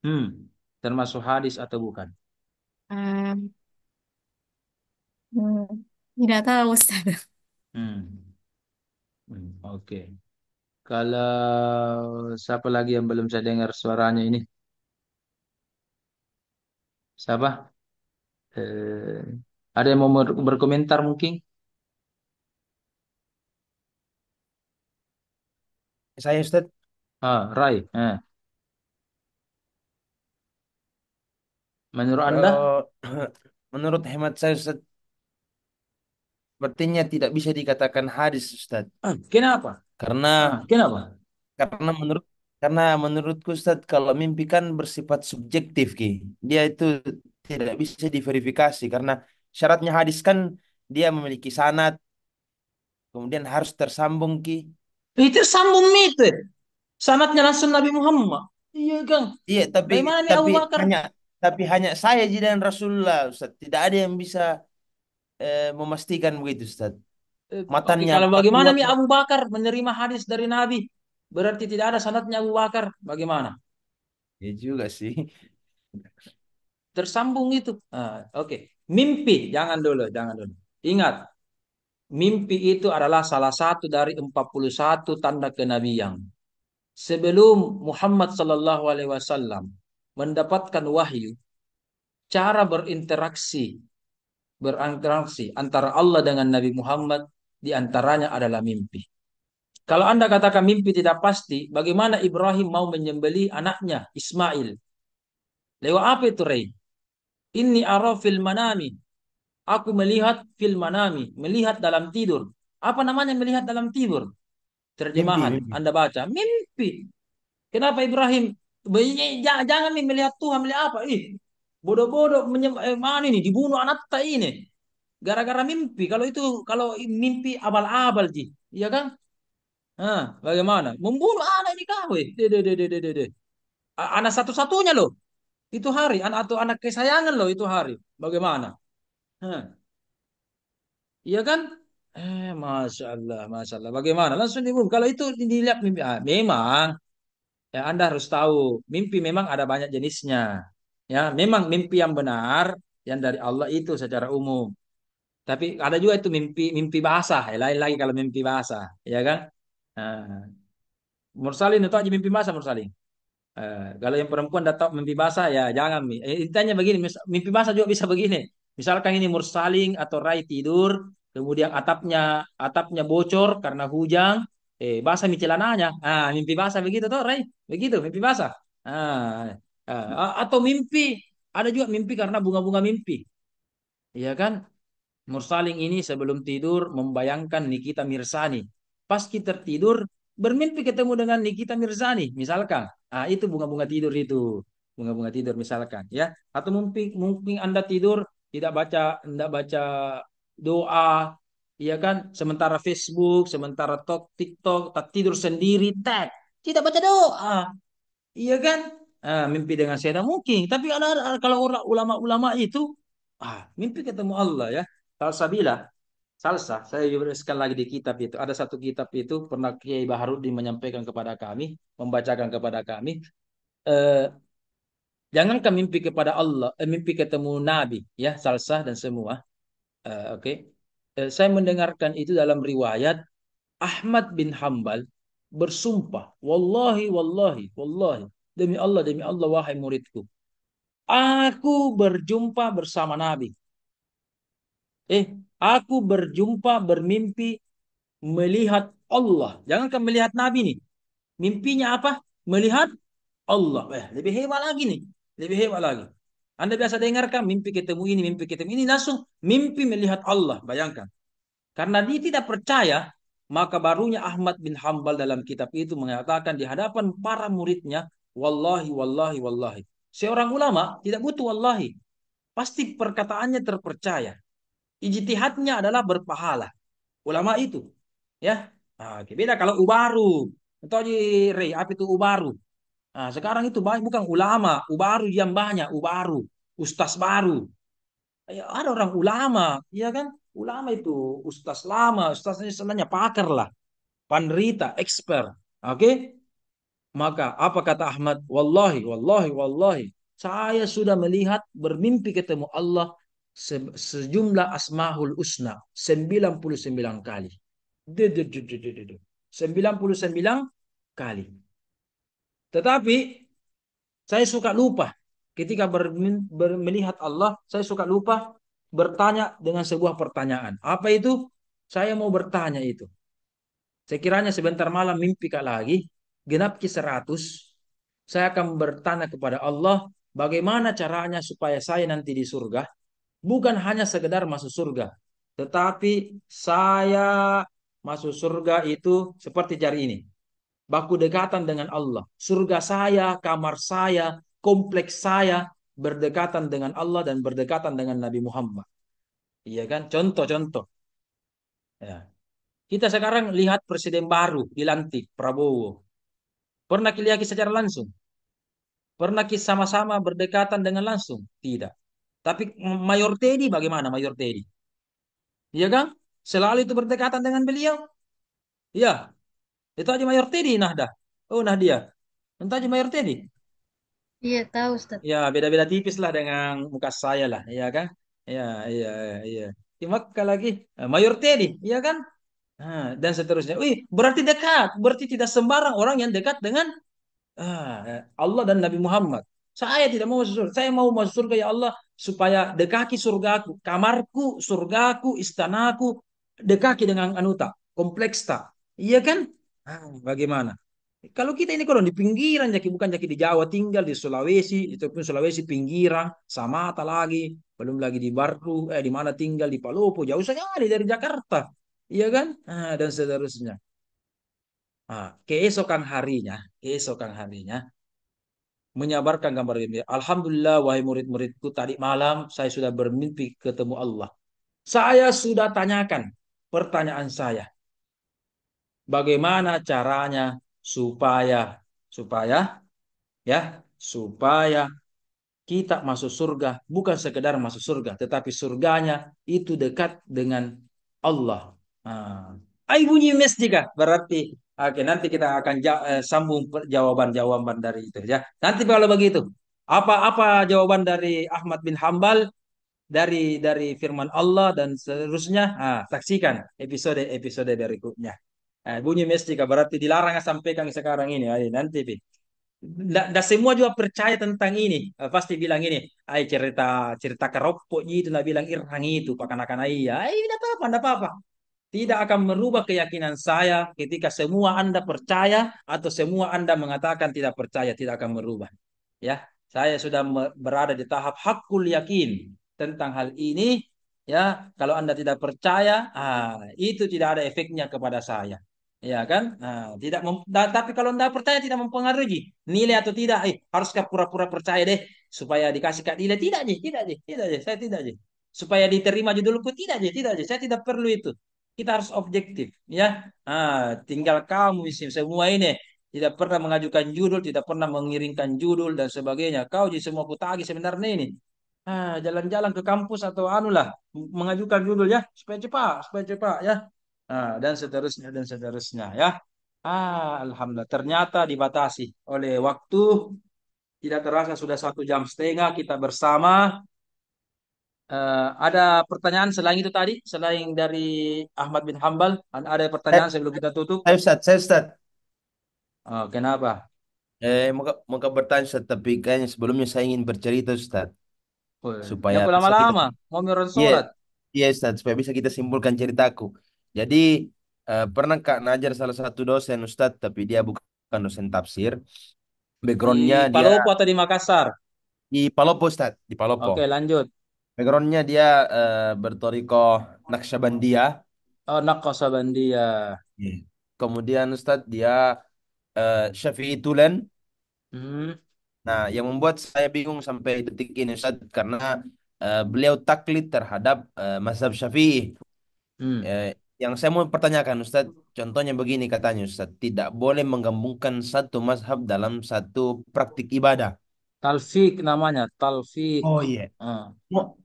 Hmm, termasuk hadis atau bukan? Hmm, hmm, tidak tahu, Ustaz. Hmm, oke. Kalau siapa lagi yang belum saya dengar suaranya ini? Siapa? Eh, ada yang mau berkomentar mungkin? Saya Ustadz, Rai. Menurut Anda? kalau menurut hemat saya Ustadz, sepertinya tidak bisa dikatakan hadis Ustadz. Kenapa? Karena Kenapa? karena menurut karena menurutku Ustadz, kalau mimpi kan bersifat subjektif Ki. Dia itu tidak bisa diverifikasi karena syaratnya hadis kan dia memiliki sanad, kemudian harus tersambung Ki. Itu sambung itu. Sanatnya langsung Nabi Muhammad. Iya, Kang. Iya, tapi Bagaimana nih tapi Abu Bakar? hanya tapi hanya saya Ji dan Rasulullah Ustaz. Tidak ada yang bisa memastikan begitu Ustaz. Oke, Matanya kalau apakah bagaimana kuat? nih Abu Bakar menerima hadis dari Nabi? Berarti tidak ada sanatnya Abu Bakar. Bagaimana? Ya juga sih. Tersambung itu. Oke. Mimpi, jangan dulu. Ingat, mimpi itu adalah salah satu dari 41 tanda kenabian. Sebelum Muhammad Sallallahu Alaihi Wasallam mendapatkan wahyu, cara berinteraksi antara Allah dengan Nabi Muhammad diantaranya adalah mimpi. Kalau Anda katakan mimpi tidak pasti, bagaimana Ibrahim mau menyembelih anaknya Ismail? Lewat apa itu, Rey? Inni ara fil manami. Aku melihat fil manami, melihat dalam tidur. Apa namanya melihat dalam tidur? Mimpi, Terjemahan, mimpi. Anda baca, mimpi. Kenapa Ibrahim? Jangan nih melihat Tuhan, melihat apa? Bodoh-bodoh mana ini dibunuh anak tak ini. Gara-gara mimpi. Kalau mimpi abal-abal ji, iya kan? Bagaimana? Membunuh anak ini kau. Deh. Anak satu-satunya loh. Itu hari. Anak atau anak kesayangan loh itu hari. Bagaimana? Hah, iya kan? Masya Allah, Masya Allah. Bagaimana? Langsung dibunuh. Kalau itu dilihat mimpi. Memang. Ya, Anda harus tahu. Mimpi memang ada banyak jenisnya. Ya, memang mimpi yang benar. Yang dari Allah itu secara umum. Tapi ada juga itu mimpi mimpi basah. Lain lagi kalau mimpi basah. Ya kan? Nah, Mursalin itu aja mimpi basah Mursalin. Kalau yang perempuan datang mimpi basah ya jangan. Intinya begini, mimpi basah juga bisa begini. Misalkan ini mursaling atau rai tidur, kemudian atapnya bocor karena hujan, basah mi celananya. Mimpi basah begitu tuh, Rai. Begitu mimpi basah. Ah, atau mimpi ada juga mimpi karena bunga-bunga mimpi. Iya kan? Mursaling ini sebelum tidur membayangkan Nikita Mirzani. Pas kita tidur bermimpi ketemu dengan Nikita Mirzani, misalkan. Ah, itu bunga-bunga tidur itu. Bunga-bunga tidur misalkan, ya. Atau mungkin mungkin Anda tidur tidak baca doa, iya kan? Sementara Facebook, sementara TikTok, tak tidur sendiri, tag. Tidak baca doa. Iya kan? Ah, mimpi dengan setan mungkin, tapi kalau orang ulama-ulama itu mimpi ketemu Allah ya. Salsabila, salsa. Saya juga sekali lagi di kitab itu. Ada satu kitab itu pernah Kiai Baharudin menyampaikan kepada kami, membacakan kepada kami. Eh, Jangankan mimpi kepada Allah, mimpi ketemu Nabi, ya salsa dan semua. Oke. Saya mendengarkan itu dalam riwayat Ahmad bin Hambal bersumpah, wallahi, wallahi, wallahi, demi Allah, wahai muridku, aku berjumpa bersama Nabi. Aku berjumpa bermimpi melihat Allah. Jangankan melihat Nabi nih. Mimpinya apa? Melihat Allah. Lebih hebat lagi nih. Lebih hebat lagi. Anda biasa dengarkan mimpi ketemu ini, mimpi ketemu ini. Langsung mimpi melihat Allah. Bayangkan. Karena dia tidak percaya, maka barunya Ahmad bin Hambal dalam kitab itu mengatakan di hadapan para muridnya, wallahi, wallahi, wallahi. Seorang ulama tidak butuh wallahi. Pasti perkataannya terpercaya. Ijtihadnya adalah berpahala. Ulama itu. Ya. Oke. Beda kalau ubaru. Atau di Rey, apa itu ubaru? Nah, sekarang itu banyak bukan ulama. Ubaru yang banyak. Ubaru. Ustaz baru. Ya, ada orang ulama. Ya kan? Ulama itu ustaz lama. Ustaz ini sebenarnya pakar lah. Penderita, expert. Oke? Maka apa kata Ahmad? Wallahi, wallahi, wallahi. Saya sudah melihat bermimpi ketemu Allah sejumlah asmaul husna 99 kali. 99 kali. Tetapi saya suka lupa ketika melihat Allah, saya suka lupa bertanya dengan sebuah pertanyaan. Apa itu? Saya mau bertanya itu. Sekiranya sebentar malam mimpi kak lagi, genap ki 100, saya akan bertanya kepada Allah, bagaimana caranya supaya saya nanti di surga? Bukan hanya sekedar masuk surga, tetapi saya masuk surga itu seperti jari ini. Baku dekatan dengan Allah. Surga saya, kamar saya, kompleks saya berdekatan dengan Allah dan berdekatan dengan Nabi Muhammad. Iya kan? Contoh-contoh. Ya. Kita sekarang lihat presiden baru dilantik, Prabowo. Pernah lihat secara langsung? Pernah sama-sama berdekatan dengan langsung? Tidak. Tapi Mayor Teddy bagaimana Mayor Teddy? Iya kan? Selalu itu berdekatan dengan beliau. Iya. Itu aja Mayor Teddy Nahda. Oh Nahdia. Itu aja Mayor Teddy. Iya, tahu, Ustaz. Ya, beda-beda tipis lah dengan muka saya lah, ya kan? Ya, iya, iya. Cuma lagi Mayor Teddy, ya kan? Nah, dan seterusnya. Wih, berarti dekat, berarti tidak sembarang orang yang dekat dengan Allah dan Nabi Muhammad. Saya tidak mau masuk surga. Saya mau masuk surga ya Allah supaya dekaki surgaku, kamarku, surgaku, istanaku dekaki dengan anuta, kompleks tak. Iya kan? Bagaimana? Kalau kita ini kalau di pinggiran jadi bukan jadi di Jawa tinggal di Sulawesi, itu pun Sulawesi pinggiran, Samata lagi, belum lagi di Bartu, di mana tinggal di Palopo, jauh sekali dari Jakarta. Iya kan? Dan seterusnya. Keesokan harinya menyabarkan gambar ini. Alhamdulillah wahai murid-muridku tadi malam saya sudah bermimpi ketemu Allah. Saya sudah tanyakan pertanyaan saya. Bagaimana caranya supaya supaya ya supaya kita masuk surga bukan sekedar masuk surga tetapi surganya itu dekat dengan Allah. Ai bunyi mes jika berarti oke nanti kita akan sambung jawaban-jawaban dari itu ya. Nanti kalau begitu apa-apa jawaban dari Ahmad bin Hambal dari firman Allah dan seterusnya saksikan episode berikutnya. Bunyi mes jika berarti dilarang sampaikan sekarang ini. Nanti Nggak semua juga percaya tentang ini. Pasti bilang ini, cerita cerita keropok itu, nah bilang irang itu, pakan-pakan iya. Tidak apa-apa, tidak apa-apa. Tidak akan merubah keyakinan saya ketika semua Anda percaya atau semua Anda mengatakan tidak percaya, tidak akan merubah. Ya, saya sudah berada di tahap hakul yakin tentang hal ini Ya, kalau Anda tidak percaya, itu tidak ada efeknya kepada saya. Ya kan? Tapi kalau Anda percaya tidak mempengaruhi nilai atau tidak, haruskah pura-pura percaya deh supaya dikasih Kak nilai? Tidak, Ji, tidak, Ji, tidak, Ji, saya tidak, Ji. Supaya diterima judulku, tidak, Ji, tidak, Ji, saya tidak perlu itu. Kita harus objektif, ya. Tinggal kamu isi semua ini tidak pernah mengajukan judul, tidak pernah mengirimkan judul dan sebagainya. Kau Ji semua kutagi sebenarnya ini. Jalan-jalan ke kampus atau anulah mengajukan judul ya supaya cepat ya. Dan seterusnya dan seterusnya ya. Alhamdulillah ternyata dibatasi oleh waktu, tidak terasa sudah 1,5 jam kita bersama. Ada pertanyaan selain itu tadi, selain dari Ahmad bin Hambal, ada Eh, pertanyaan sebelum kita tutup? saya Ustaz. Kenapa? Mau bertanya Ustaz, tapi kayaknya sebelumnya saya ingin bercerita Ustaz, Oh, supaya jangan bisa kita. lama-lama, mau miron Iya, sholat. iya Ustaz, supaya bisa kita simpulkan ceritaku. Jadi pernah Kak ngajar salah satu dosen Ustaz, tapi dia bukan dosen tafsir. Di Backgroundnya dia Palopo atau di Makassar? di Palopo Ustaz, di Palopo. Oke, lanjut. Backgroundnya dia bertorikoh Naksabandiyah. Oh, Naqasabandia. Iya. Kemudian Ustaz dia Syafi'i Tulen. Hmm, Nah, yang membuat saya bingung sampai detik ini Ustaz, karena beliau taklid terhadap mazhab Syafi'i. hmm. Eh, yang saya mau pertanyakan Ustaz, contohnya begini katanya Ustaz, tidak boleh menggabungkan satu mazhab dalam satu praktik ibadah. Talfik namanya, Talfik. Oh iya. Ah,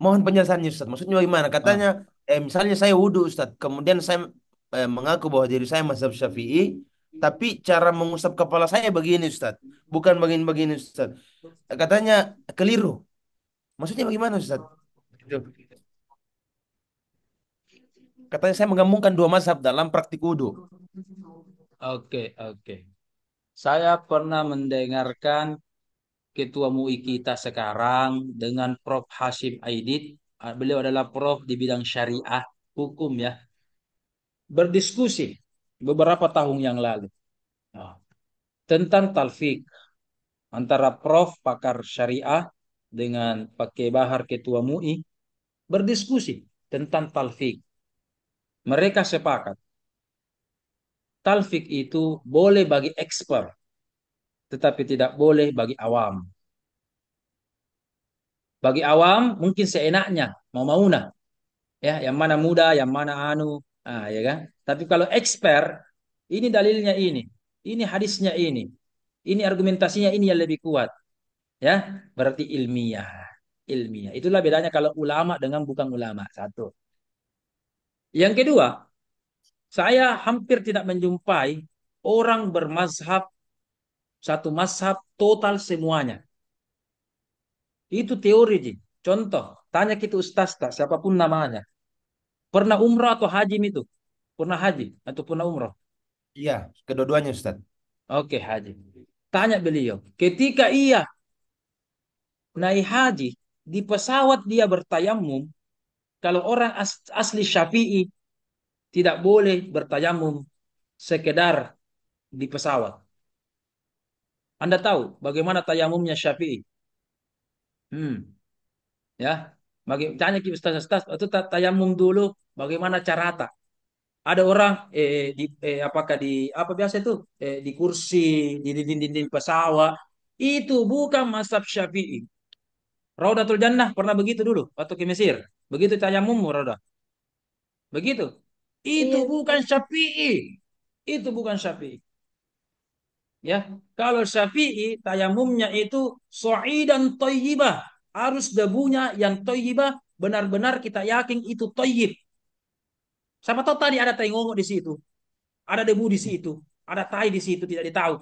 Mohon penjelasannya Ustaz. Maksudnya bagaimana? ah. Katanya, misalnya saya wudhu Ustaz, kemudian saya mengaku bahwa diri saya mazhab Syafi'i, tapi cara mengusap kepala saya begini Ustaz, bukan begini-begini Ustaz. Katanya keliru. Maksudnya bagaimana Ustaz? Gitu. Katanya saya menggabungkan dua mazhab dalam praktik wudhu. Oke, oke. Saya pernah mendengarkan ketua MUI kita sekarang dengan Prof. Hashim Aidit. Beliau adalah Prof di bidang syariah hukum ya. Berdiskusi beberapa tahun yang lalu. Ah, tentang talfik antara Prof pakar syariah dengan Pakai Bahar ketua MUI berdiskusi tentang talfik. Mereka sepakat talfik itu boleh bagi expert, tetapi tidak boleh bagi awam. Bagi awam mungkin seenaknya, mau-mauna, ya, yang mana muda, yang mana anu, ya kan. Tapi kalau expert, ini dalilnya ini hadisnya ini argumentasinya ini yang lebih kuat, ya, berarti ilmiah, ilmiah. Itulah bedanya kalau ulama dengan bukan ulama. Satu. Yang kedua, saya hampir tidak menjumpai orang bermazhab satu mazhab total semuanya. Itu teori, Ji. Contoh, tanya kita ustaz tak, siapapun namanya. Pernah umrah atau haji itu? Pernah haji atau pernah umrah? Iya, kedua-duanya Ustaz. Oke, haji. Tanya beliau, ketika ia naik haji, di pesawat dia bertayamum, kalau orang asli Syafi'i tidak boleh bertayamum sekedar di pesawat. Anda tahu bagaimana tayamumnya Syafi'i? Hmm, ya. Tanya ke ustaz-ustaz, itu tayamum dulu bagaimana cara tak? Ada orang apakah di apa biasa itu di kursi di dinding pesawat itu bukan mazhab Syafi'i. Raudatul Jannah pernah begitu dulu waktu ke Mesir. Begitu tayamum Raudah. Begitu. Itu Iya, bukan Ustaz. Syafi'i. Itu bukan Syafi'i. Ya, kalau Syafi'i tayamumnya itu dan thayyibah. Harus debunya yang thayyibah benar-benar kita yakin itu thayyib. Siapa tahu tadi ada tai ngongok di situ, ada debu di situ, ada tai di situ tidak ditahu,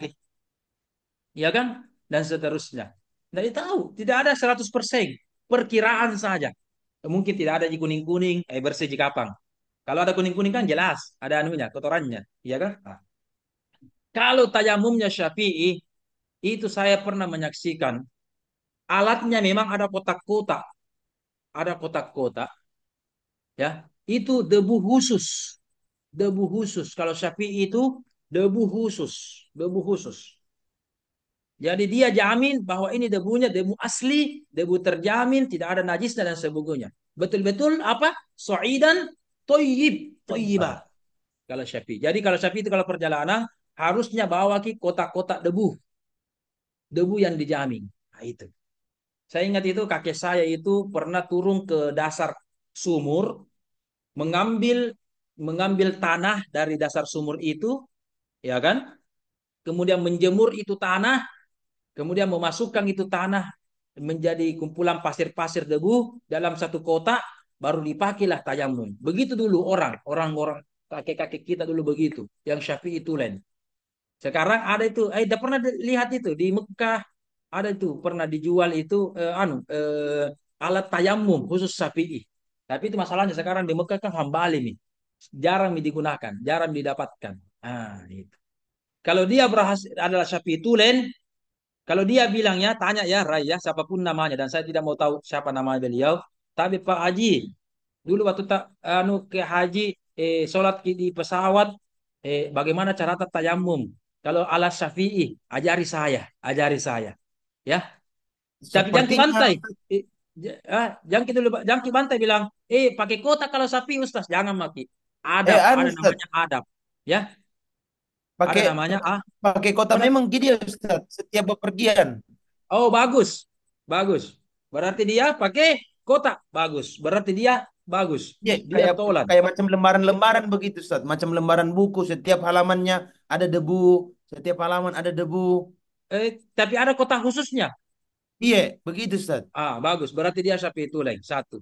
ya kan? Dan seterusnya. Tidak ditahu, tidak ada 100%, perkiraan saja. Mungkin tidak ada di kuning-kuning, bersih di kapang. Kalau ada kuning-kuning kan jelas, ada anunya, kotorannya, ya kan? Kalau tayamumnya Syafi'i, itu saya pernah menyaksikan. Alatnya memang ada kotak-kotak, ada kotak-kotak, ya. Itu debu khusus, debu khusus. Kalau Syafi'i itu debu khusus, debu khusus. Jadi dia jamin bahwa ini debunya debu asli, debu terjamin, tidak ada najisnya dan sebagainya. Betul-betul apa? So'idan toyib, toyiba. Kalau Syafi'i. Jadi kalau Syafi'i itu kalau perjalanan harusnya bawa ki kotak-kotak debu, debu yang dijamin. Nah, itu. Saya ingat itu kakek saya itu pernah turun ke dasar sumur, mengambil mengambil tanah dari dasar sumur itu, ya kan? Kemudian menjemur itu tanah, kemudian memasukkan itu tanah menjadi kumpulan pasir-pasir debu dalam satu kotak, baru dipakailah tayamum. Begitu dulu orang-orang kakek-kakek kita dulu begitu, yang Syafi'i tulen. Sekarang ada itu, udah pernah lihat itu di Mekah, ada itu pernah dijual itu alat tayamum khusus Syafi'i. Tapi itu masalahnya sekarang di Mekah kan hambali nih, jarang digunakan, jarang didapatkan. Ah, itu. Kalau dia berhasil adalah Syafi'i tulen, kalau dia bilangnya, tanya ya Rai ya, siapapun namanya, dan saya tidak mau tahu siapa nama beliau. Tapi Pak Haji, dulu waktu tak ke haji, sholat di pesawat, bagaimana cara tayamum? Kalau ala Syafi'i, ajari saya, ya. Tapi jangki Sepertinya bantai, jangki dulu, jangki bantai bilang, pakai kotak kalau Syafi'i Ustaz, jangan maki. Adab, anu ada Ustaz, namanya adab, ya, ada pakai namanya pakai kota benar. memang gini ya Ustaz, setiap bepergian. Oh, bagus. Bagus. Berarti dia pakai kotak. Bagus. Berarti dia bagus. Ya, Dia kayak tolan. kayak macam lembaran-lembaran begitu Ustaz, macam lembaran buku, setiap halamannya ada debu, setiap halaman ada debu. Tapi ada kotak khususnya. Iya, begitu Ustaz. Bagus. Berarti dia sapi tulen. Satu.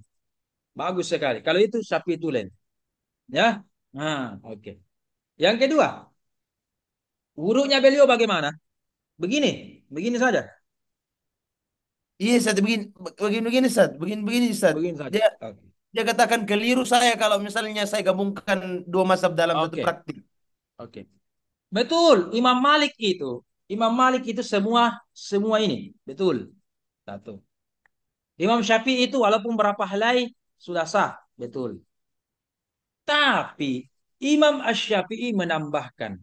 Bagus sekali. Kalau itu sapi tulen. Ya. Oke. Yang kedua, wudhunya beliau bagaimana? Begini. Begini saja. Iya Ustaz, begini begini begini Ustaz, begini begini Ustaz. Begini saja. Dia Oke. dia katakan keliru saya kalau misalnya saya gabungkan dua mazhab dalam satu Oke. praktik. Oke. Betul. Imam Malik itu. Imam Malik itu semua ini. Betul. Satu. Imam Syafi'i itu walaupun berapa helai sudah sah, betul. Tapi Imam Asy-Syafi'i menambahkan,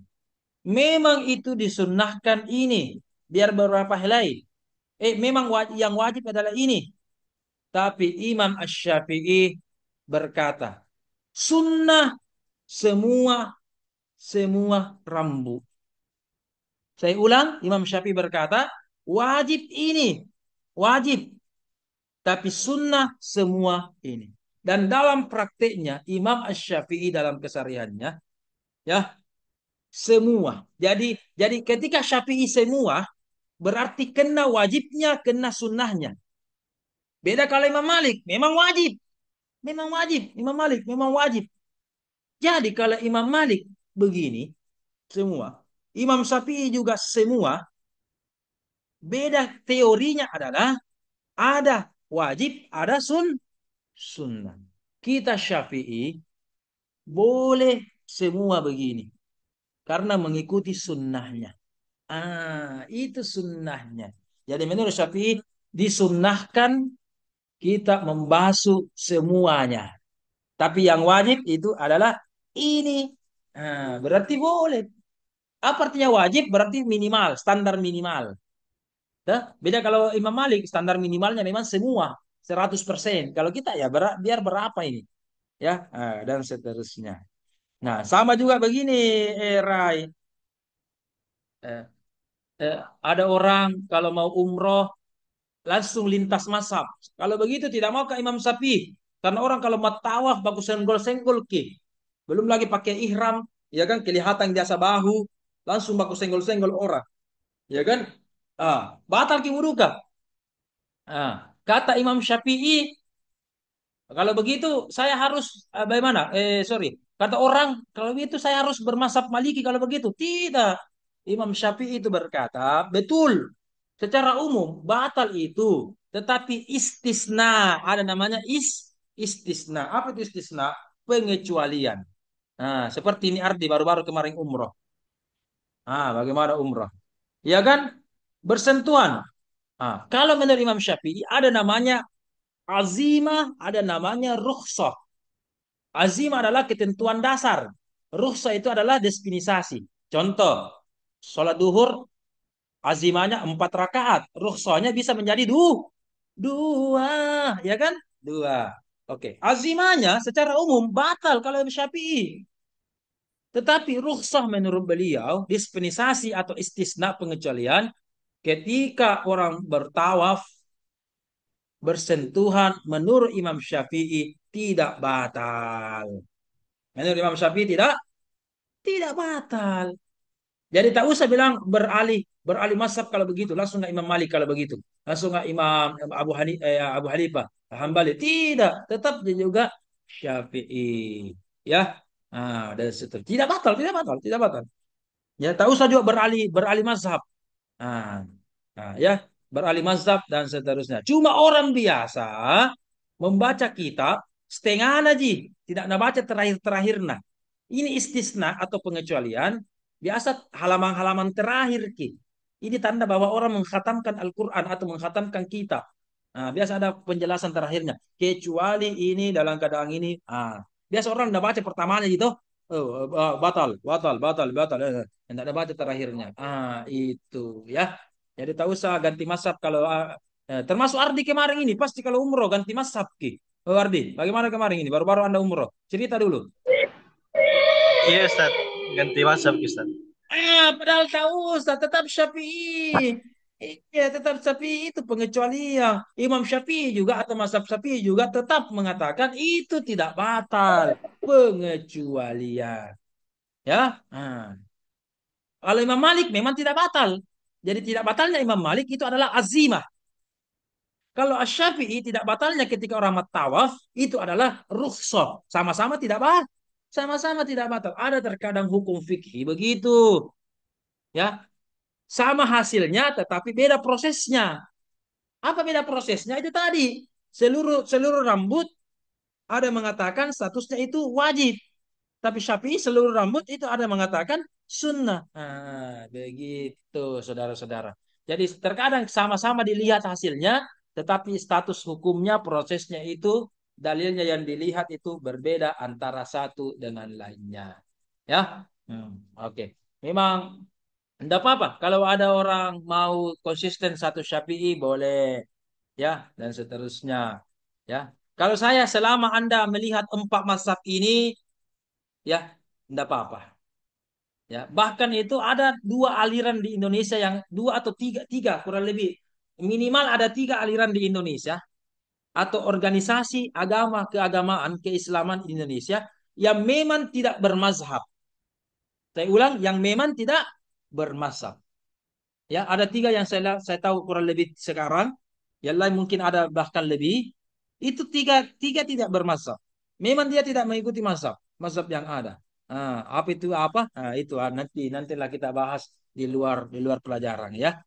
memang itu disunnahkan ini biar berapa helai. Memang yang wajib adalah ini. Tapi Imam Asy-Syafi'i berkata, sunnah semua semua rambut. Saya ulang, Imam Syafi'i berkata, wajib ini, wajib. Tapi sunnah semua ini. Dan dalam prakteknya Imam Ash-Syafi'i dalam kesehariannya ya semua. Jadi ketika Syafi'i semua berarti kena wajibnya, kena sunnahnya. Beda kalau Imam Malik memang wajib, memang wajib. Imam Malik memang wajib. Jadi kalau Imam Malik begini semua, Imam Syafi'i juga semua. Beda teorinya adalah ada wajib, ada sunnah. Kita Syafi'i boleh semua begini karena mengikuti sunnahnya. Itu sunnahnya. Jadi menurut Syafi'i disunnahkan kita membasuh semuanya. Tapi yang wajib itu adalah ini. Berarti boleh. Apa artinya wajib? Berarti minimal, standar minimal. Beda kalau Imam Malik, standar minimalnya memang semua 100%. Kalau kita ya biar berapa ini? Ya, dan seterusnya. Nah, sama juga begini, Rai. Eh, ada orang kalau mau umroh langsung lintas mazhab. Kalau begitu tidak mau ke Imam Syafi'i. Karena orang kalau mau tawaf bagus senggol-senggol ki. Belum lagi pakai ihram, ya kan kelihatan jasa bahu, langsung bagus senggol-senggol orang, ya kan? Batal ki wudu kah? Kata Imam Syafi'i, kalau begitu saya harus bagaimana? Sorry. Kata orang, kalau begitu saya harus bermazhab Maliki kalau begitu. Tidak. Imam Syafi'i itu berkata, betul. Secara umum batal itu, tetapi istisna, ada namanya istisna. Apa itu istisna? Pengecualian. Seperti ini Ardi baru-baru kemarin umroh. Bagaimana umroh? Ya kan? Bersentuhan. Kalau menurut Imam Syafi'i ada namanya azimah, ada namanya rukhsah. Azimah adalah ketentuan dasar. Rukhsah itu adalah dispensasi. Contoh, sholat duhur Azimahnya 4 rakaat. Rukhsahnya bisa menjadi dua, ya kan? Dua. Oke. Azimahnya secara umum batal kalau Imam Syafi'i. Tetapi rukhsah menurut beliau, dispensasi atau istisna pengecualian, ketika orang bertawaf, bersentuhan, menurut Imam Syafi'i tidak batal. Menurut Imam Syafi'i tidak batal. Jadi tak usah bilang beralih mazhab kalau begitu, langsung nggak Imam Malik kalau begitu, langsung nggak Imam Abu Hanifah, Hambali. Tidak, tetap dia juga Syafi'i. Ya, dan seterusnya. Tidak batal, tidak batal, tidak batal. Ya, tak usah juga beralih beralih mazhab. Nah, ya, beralih mazhab dan seterusnya. Cuma orang biasa membaca kitab setengah aja, tidak nak baca terakhir-terakhir. Nah, ini istisna atau pengecualian. Biasa halaman-halaman terakhir ki. Ini tanda bahwa orang mengkhatamkan Al-Quran atau mengkhatamkan kitab. Nah, biasa ada penjelasan terakhirnya. Kecuali ini dalam keadaan ini. Biasa orang udah baca pertamanya gitu. Oh, batal, batal, batal, batal. Tidak ada baca terakhirnya. Itu ya. Jadi tak usah ganti mazhab kalau termasuk Ardi kemarin ini pasti kalau umroh ganti mazhab ki. Oh Ardi, bagaimana kemarin ini? Baru-baru Anda umroh. Cerita dulu. Iya Ustaz, ganti WhatsApp Ustaz. Padahal tahu Ustaz tetap Syafi'i. Iya, tetap Syafi'i itu pengecualian. Imam Syafi'i juga atau mazhab Syafi'i juga tetap mengatakan itu tidak batal, pengecualian. Ya. Kalau Imam Malik memang tidak batal. Jadi tidak batalnya Imam Malik itu adalah azimah. Kalau Asy-Syafi'i tidak batalnya ketika orang tawaf itu adalah rukhsah. Sama-sama tidak batal. Sama-sama tidak batal. Ada terkadang hukum fikih begitu. Ya, sama hasilnya tetapi beda prosesnya. Apa beda prosesnya? Itu tadi. Seluruh seluruh rambut ada mengatakan statusnya itu wajib. Tapi Syafi'i seluruh rambut itu ada mengatakan sunnah. Begitu saudara-saudara. Jadi terkadang sama-sama dilihat hasilnya, tetapi status hukumnya, prosesnya itu, dalilnya yang dilihat itu berbeda antara satu dengan lainnya. Ya, oke. Memang tidak apa-apa. Kalau ada orang mau konsisten satu Syafi'i boleh, ya, dan seterusnya. Ya, kalau saya selama Anda melihat 4 mazhab ini, ya, tidak apa-apa. Ya, bahkan itu ada 2 aliran di Indonesia yang 2 atau 3 kurang lebih minimal ada 3 aliran di Indonesia atau organisasi agama keagamaan keislaman di Indonesia yang memang tidak bermazhab. Saya ulang, yang memang tidak bermazhab. Ya, ada 3 yang saya tahu kurang lebih sekarang. Yang lain mungkin ada bahkan lebih. Itu tiga tidak bermazhab. Memang dia tidak mengikuti mazhab yang ada. Apa itu apa? Itu nantilah kita bahas di luar pelajaran ya.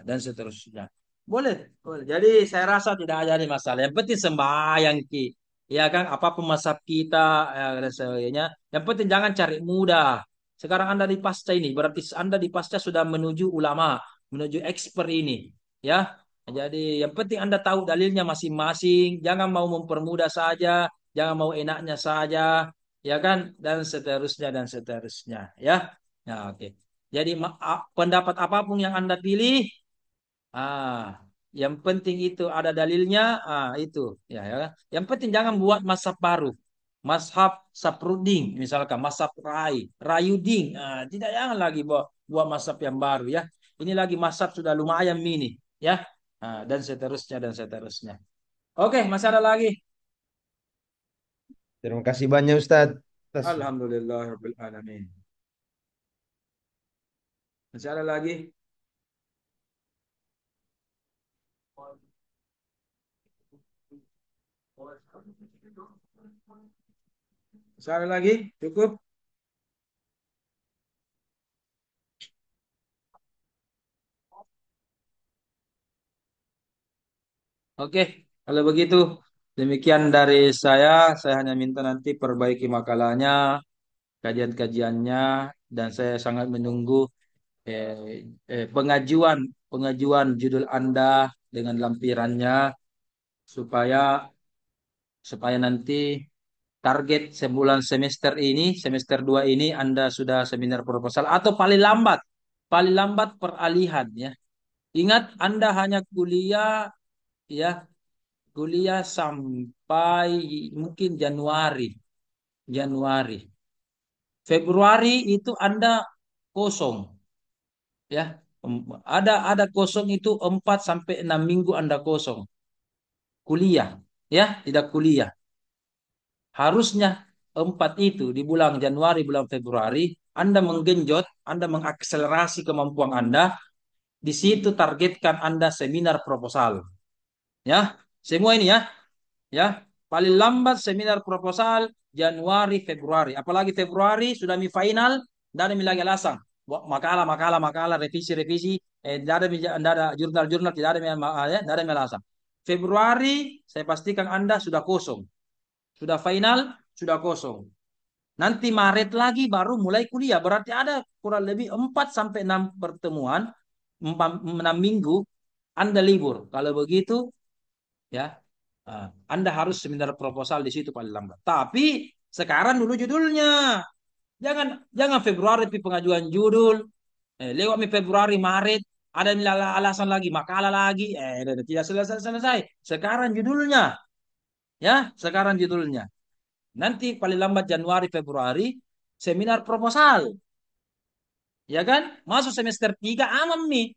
Dan seterusnya. Boleh, boleh. Jadi saya rasa tidak ada masalah. Yang penting sembahyang ki. Ya kan, apapun mazhab kita dan sebagainya. Yang penting jangan cari mudah. Sekarang Anda di pasca ini, berarti Anda di pasca sudah menuju ulama, menuju expert ini. Ya, jadi yang penting Anda tahu dalilnya masing-masing. Jangan mau mempermudah saja, jangan mau enaknya saja, ya kan, dan seterusnya dan seterusnya. Ya, nah oke. Jadi pendapat apapun yang Anda pilih, yang penting itu ada dalilnya, itu, ya. Yang penting jangan buat mazhab baru. Mazhab Saprudin, misalkan mazhab Rayudin. Tidak jangan lagi buat mazhab yang baru ya. Ini lagi mazhab sudah lumayan mini ya. Dan seterusnya dan seterusnya. Oke, masih ada lagi. Terima kasih banyak Ustadz. Alhamdulillahirabbil alamin. Masih ada lagi? Masih ada lagi? Cukup? Oke, kalau begitu demikian dari saya. Saya hanya minta nanti perbaiki makalahnya, kajian-kajiannya, dan saya sangat menunggu pengajuan pengajuan judul Anda dengan lampirannya supaya supaya nanti target sebulan semester ini, semester 2 ini Anda sudah seminar proposal atau paling lambat paling lambat peralihan ya. Ingat Anda hanya kuliah ya, kuliah sampai mungkin Januari. Januari. Februari itu Anda kosong ya. Ada kosong itu 4 sampai 6 minggu Anda kosong. Kuliah ya, tidak kuliah. Harusnya 4 itu di bulan Januari, bulan Februari, Anda menggenjot, Anda mengakselerasi kemampuan Anda. Di situ targetkan Anda seminar proposal. Ya, semua ini ya. Ya, paling lambat seminar proposal Januari, Februari. Apalagi Februari sudah mi final, tidak ada mi lagi alasan. Makalah, makalah, makalah, revisi, revisi. Tidak ada jurnal-jurnal, tidak ada ya, tidak ada mi alasan. Februari, saya pastikan Anda sudah kosong. Sudah final, sudah kosong. Nanti Maret lagi baru mulai kuliah. Berarti ada kurang lebih 4 sampai 6 pertemuan, 6 minggu Anda libur. Kalau begitu, ya, Anda harus seminar proposal di situ paling lambat. Tapi sekarang dulu judulnya. Jangan Februari pengajuan judul. Lewat Februari, Maret, ada alasan lagi, makalah lagi. Tidak selesai-selesai. Sekarang judulnya. Ya, sekarang judulnya. Nanti paling lambat Januari, Februari, seminar proposal. Ya kan? Masuk semester 3 aman nih.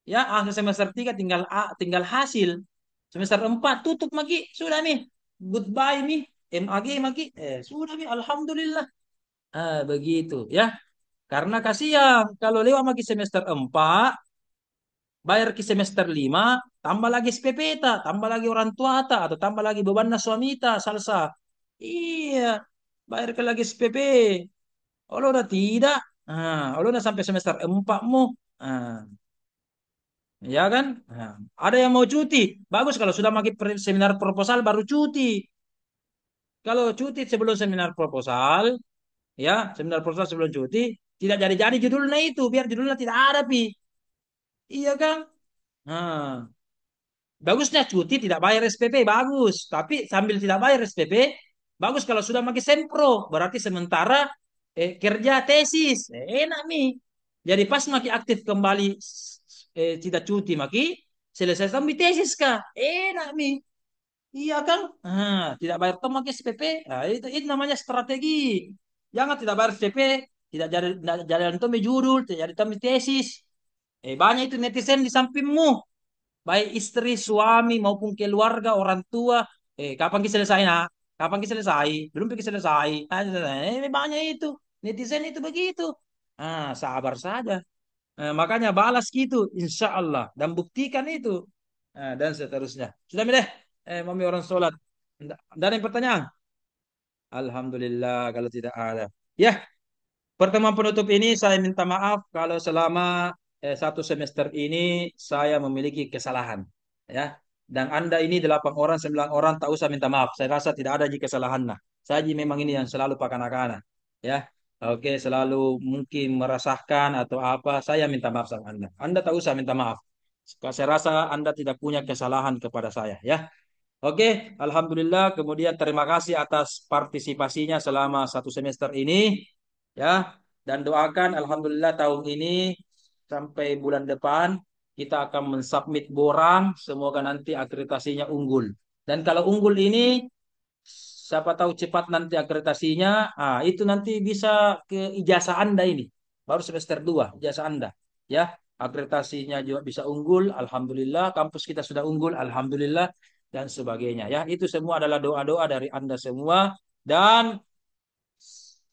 Ya, akhir semester 3 tinggal hasil. Semester 4 tutup Maki. Sudah nih. Goodbye nih. MAG Maki. Sudah nih. Alhamdulillah. Begitu ya. Karena kasihan kalau lewat Maki semester 4 bayar ke semester 5 tambah lagi SPP ta, tambah lagi orang tua ta, atau tambah lagi beban suami ta, salsa. Iya. Bayar ke lagi SPP. Kalau udah tidak, kalau udah sampai semester 4 mu, ya kan? Ada yang mau cuti. Bagus kalau sudah pakai seminar proposal baru cuti. Kalau cuti sebelum seminar proposal, ya, seminar proposal sebelum cuti, tidak jadi-jadi judulnya itu, biar judulnya tidak ada, Pi. Iya kan? Nah, bagusnya cuti tidak bayar SPP, bagus. Tapi sambil tidak bayar SPP, bagus kalau sudah pakai sempro. Berarti sementara kerja tesis. Enak, Mi. Jadi pas maki aktif kembali tidak cuti maki, selesai sambil tesis kah? Enak, Mi. Iya kan? Tidak bayar temu ke SPP. Itu namanya strategi. Jangan tidak bayar SPP, tidak jalan temu judul, tidak jadi temu tesis. Banyak itu netizen di sampingmu. Baik istri, suami maupun keluarga, orang tua. Kapan kita selesai nak? Kapan kita selesai? Belum kita selesai. Banyak itu. Netizen itu begitu. Sabar saja. Makanya balas gitu, insya Allah. Dan buktikan itu. Dan seterusnya. Sudah deh. Mami orang sholat. Ada yang pertanyaan? Alhamdulillah kalau tidak ada. Ya, pertemuan penutup ini saya minta maaf kalau selama 1 semester ini saya memiliki kesalahan. Ya, dan Anda ini 8 orang, 9 orang tak usah minta maaf. Saya rasa tidak ada kesalahan. Nah, saya memang ini yang selalu pakai anak-anak. Ya, oke, selalu mungkin meresahkan atau apa. Saya minta maaf sama Anda. Anda tak usah minta maaf. Saya rasa Anda tidak punya kesalahan kepada saya. Ya. Oke, Alhamdulillah. Kemudian terima kasih atas partisipasinya selama 1 semester ini, ya. Dan doakan, Alhamdulillah tahun ini sampai bulan depan kita akan mensubmit borang. Semoga nanti akreditasinya unggul. Dan kalau unggul ini, siapa tahu cepat nanti akreditasinya. Itu nanti bisa ke ijazah Anda ini. Baru semester 2 ijazah Anda, ya. Akreditasinya juga bisa unggul, Alhamdulillah. Kampus kita sudah unggul, Alhamdulillah, dan sebagainya ya. Itu semua adalah doa-doa dari Anda semua, dan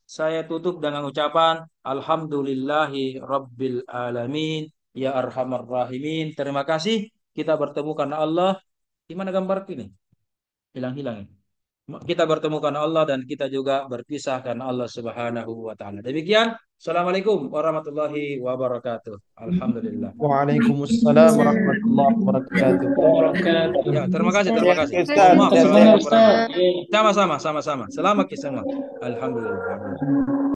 saya tutup dengan ucapan Alhamdulillahi Rabbil Alamin ya Arhamar Rahimin. Terima kasih, kita bertemu karena Allah. Gimana gambar ini? Hilang-hilang. Kita bertemu karena Allah dan kita juga berpisah karena Allah Subhanahu wa taala. Demikian. Assalamualaikum warahmatullahi wabarakatuh. Alhamdulillah. Waalaikumsalam warahmatullahi wabarakatuh. Ya, terima kasih, terima kasih. Ustaz, Maaf, sehat, saya Ustaz. sama-sama, sama-sama. Selamat semua. Alhamdulillah.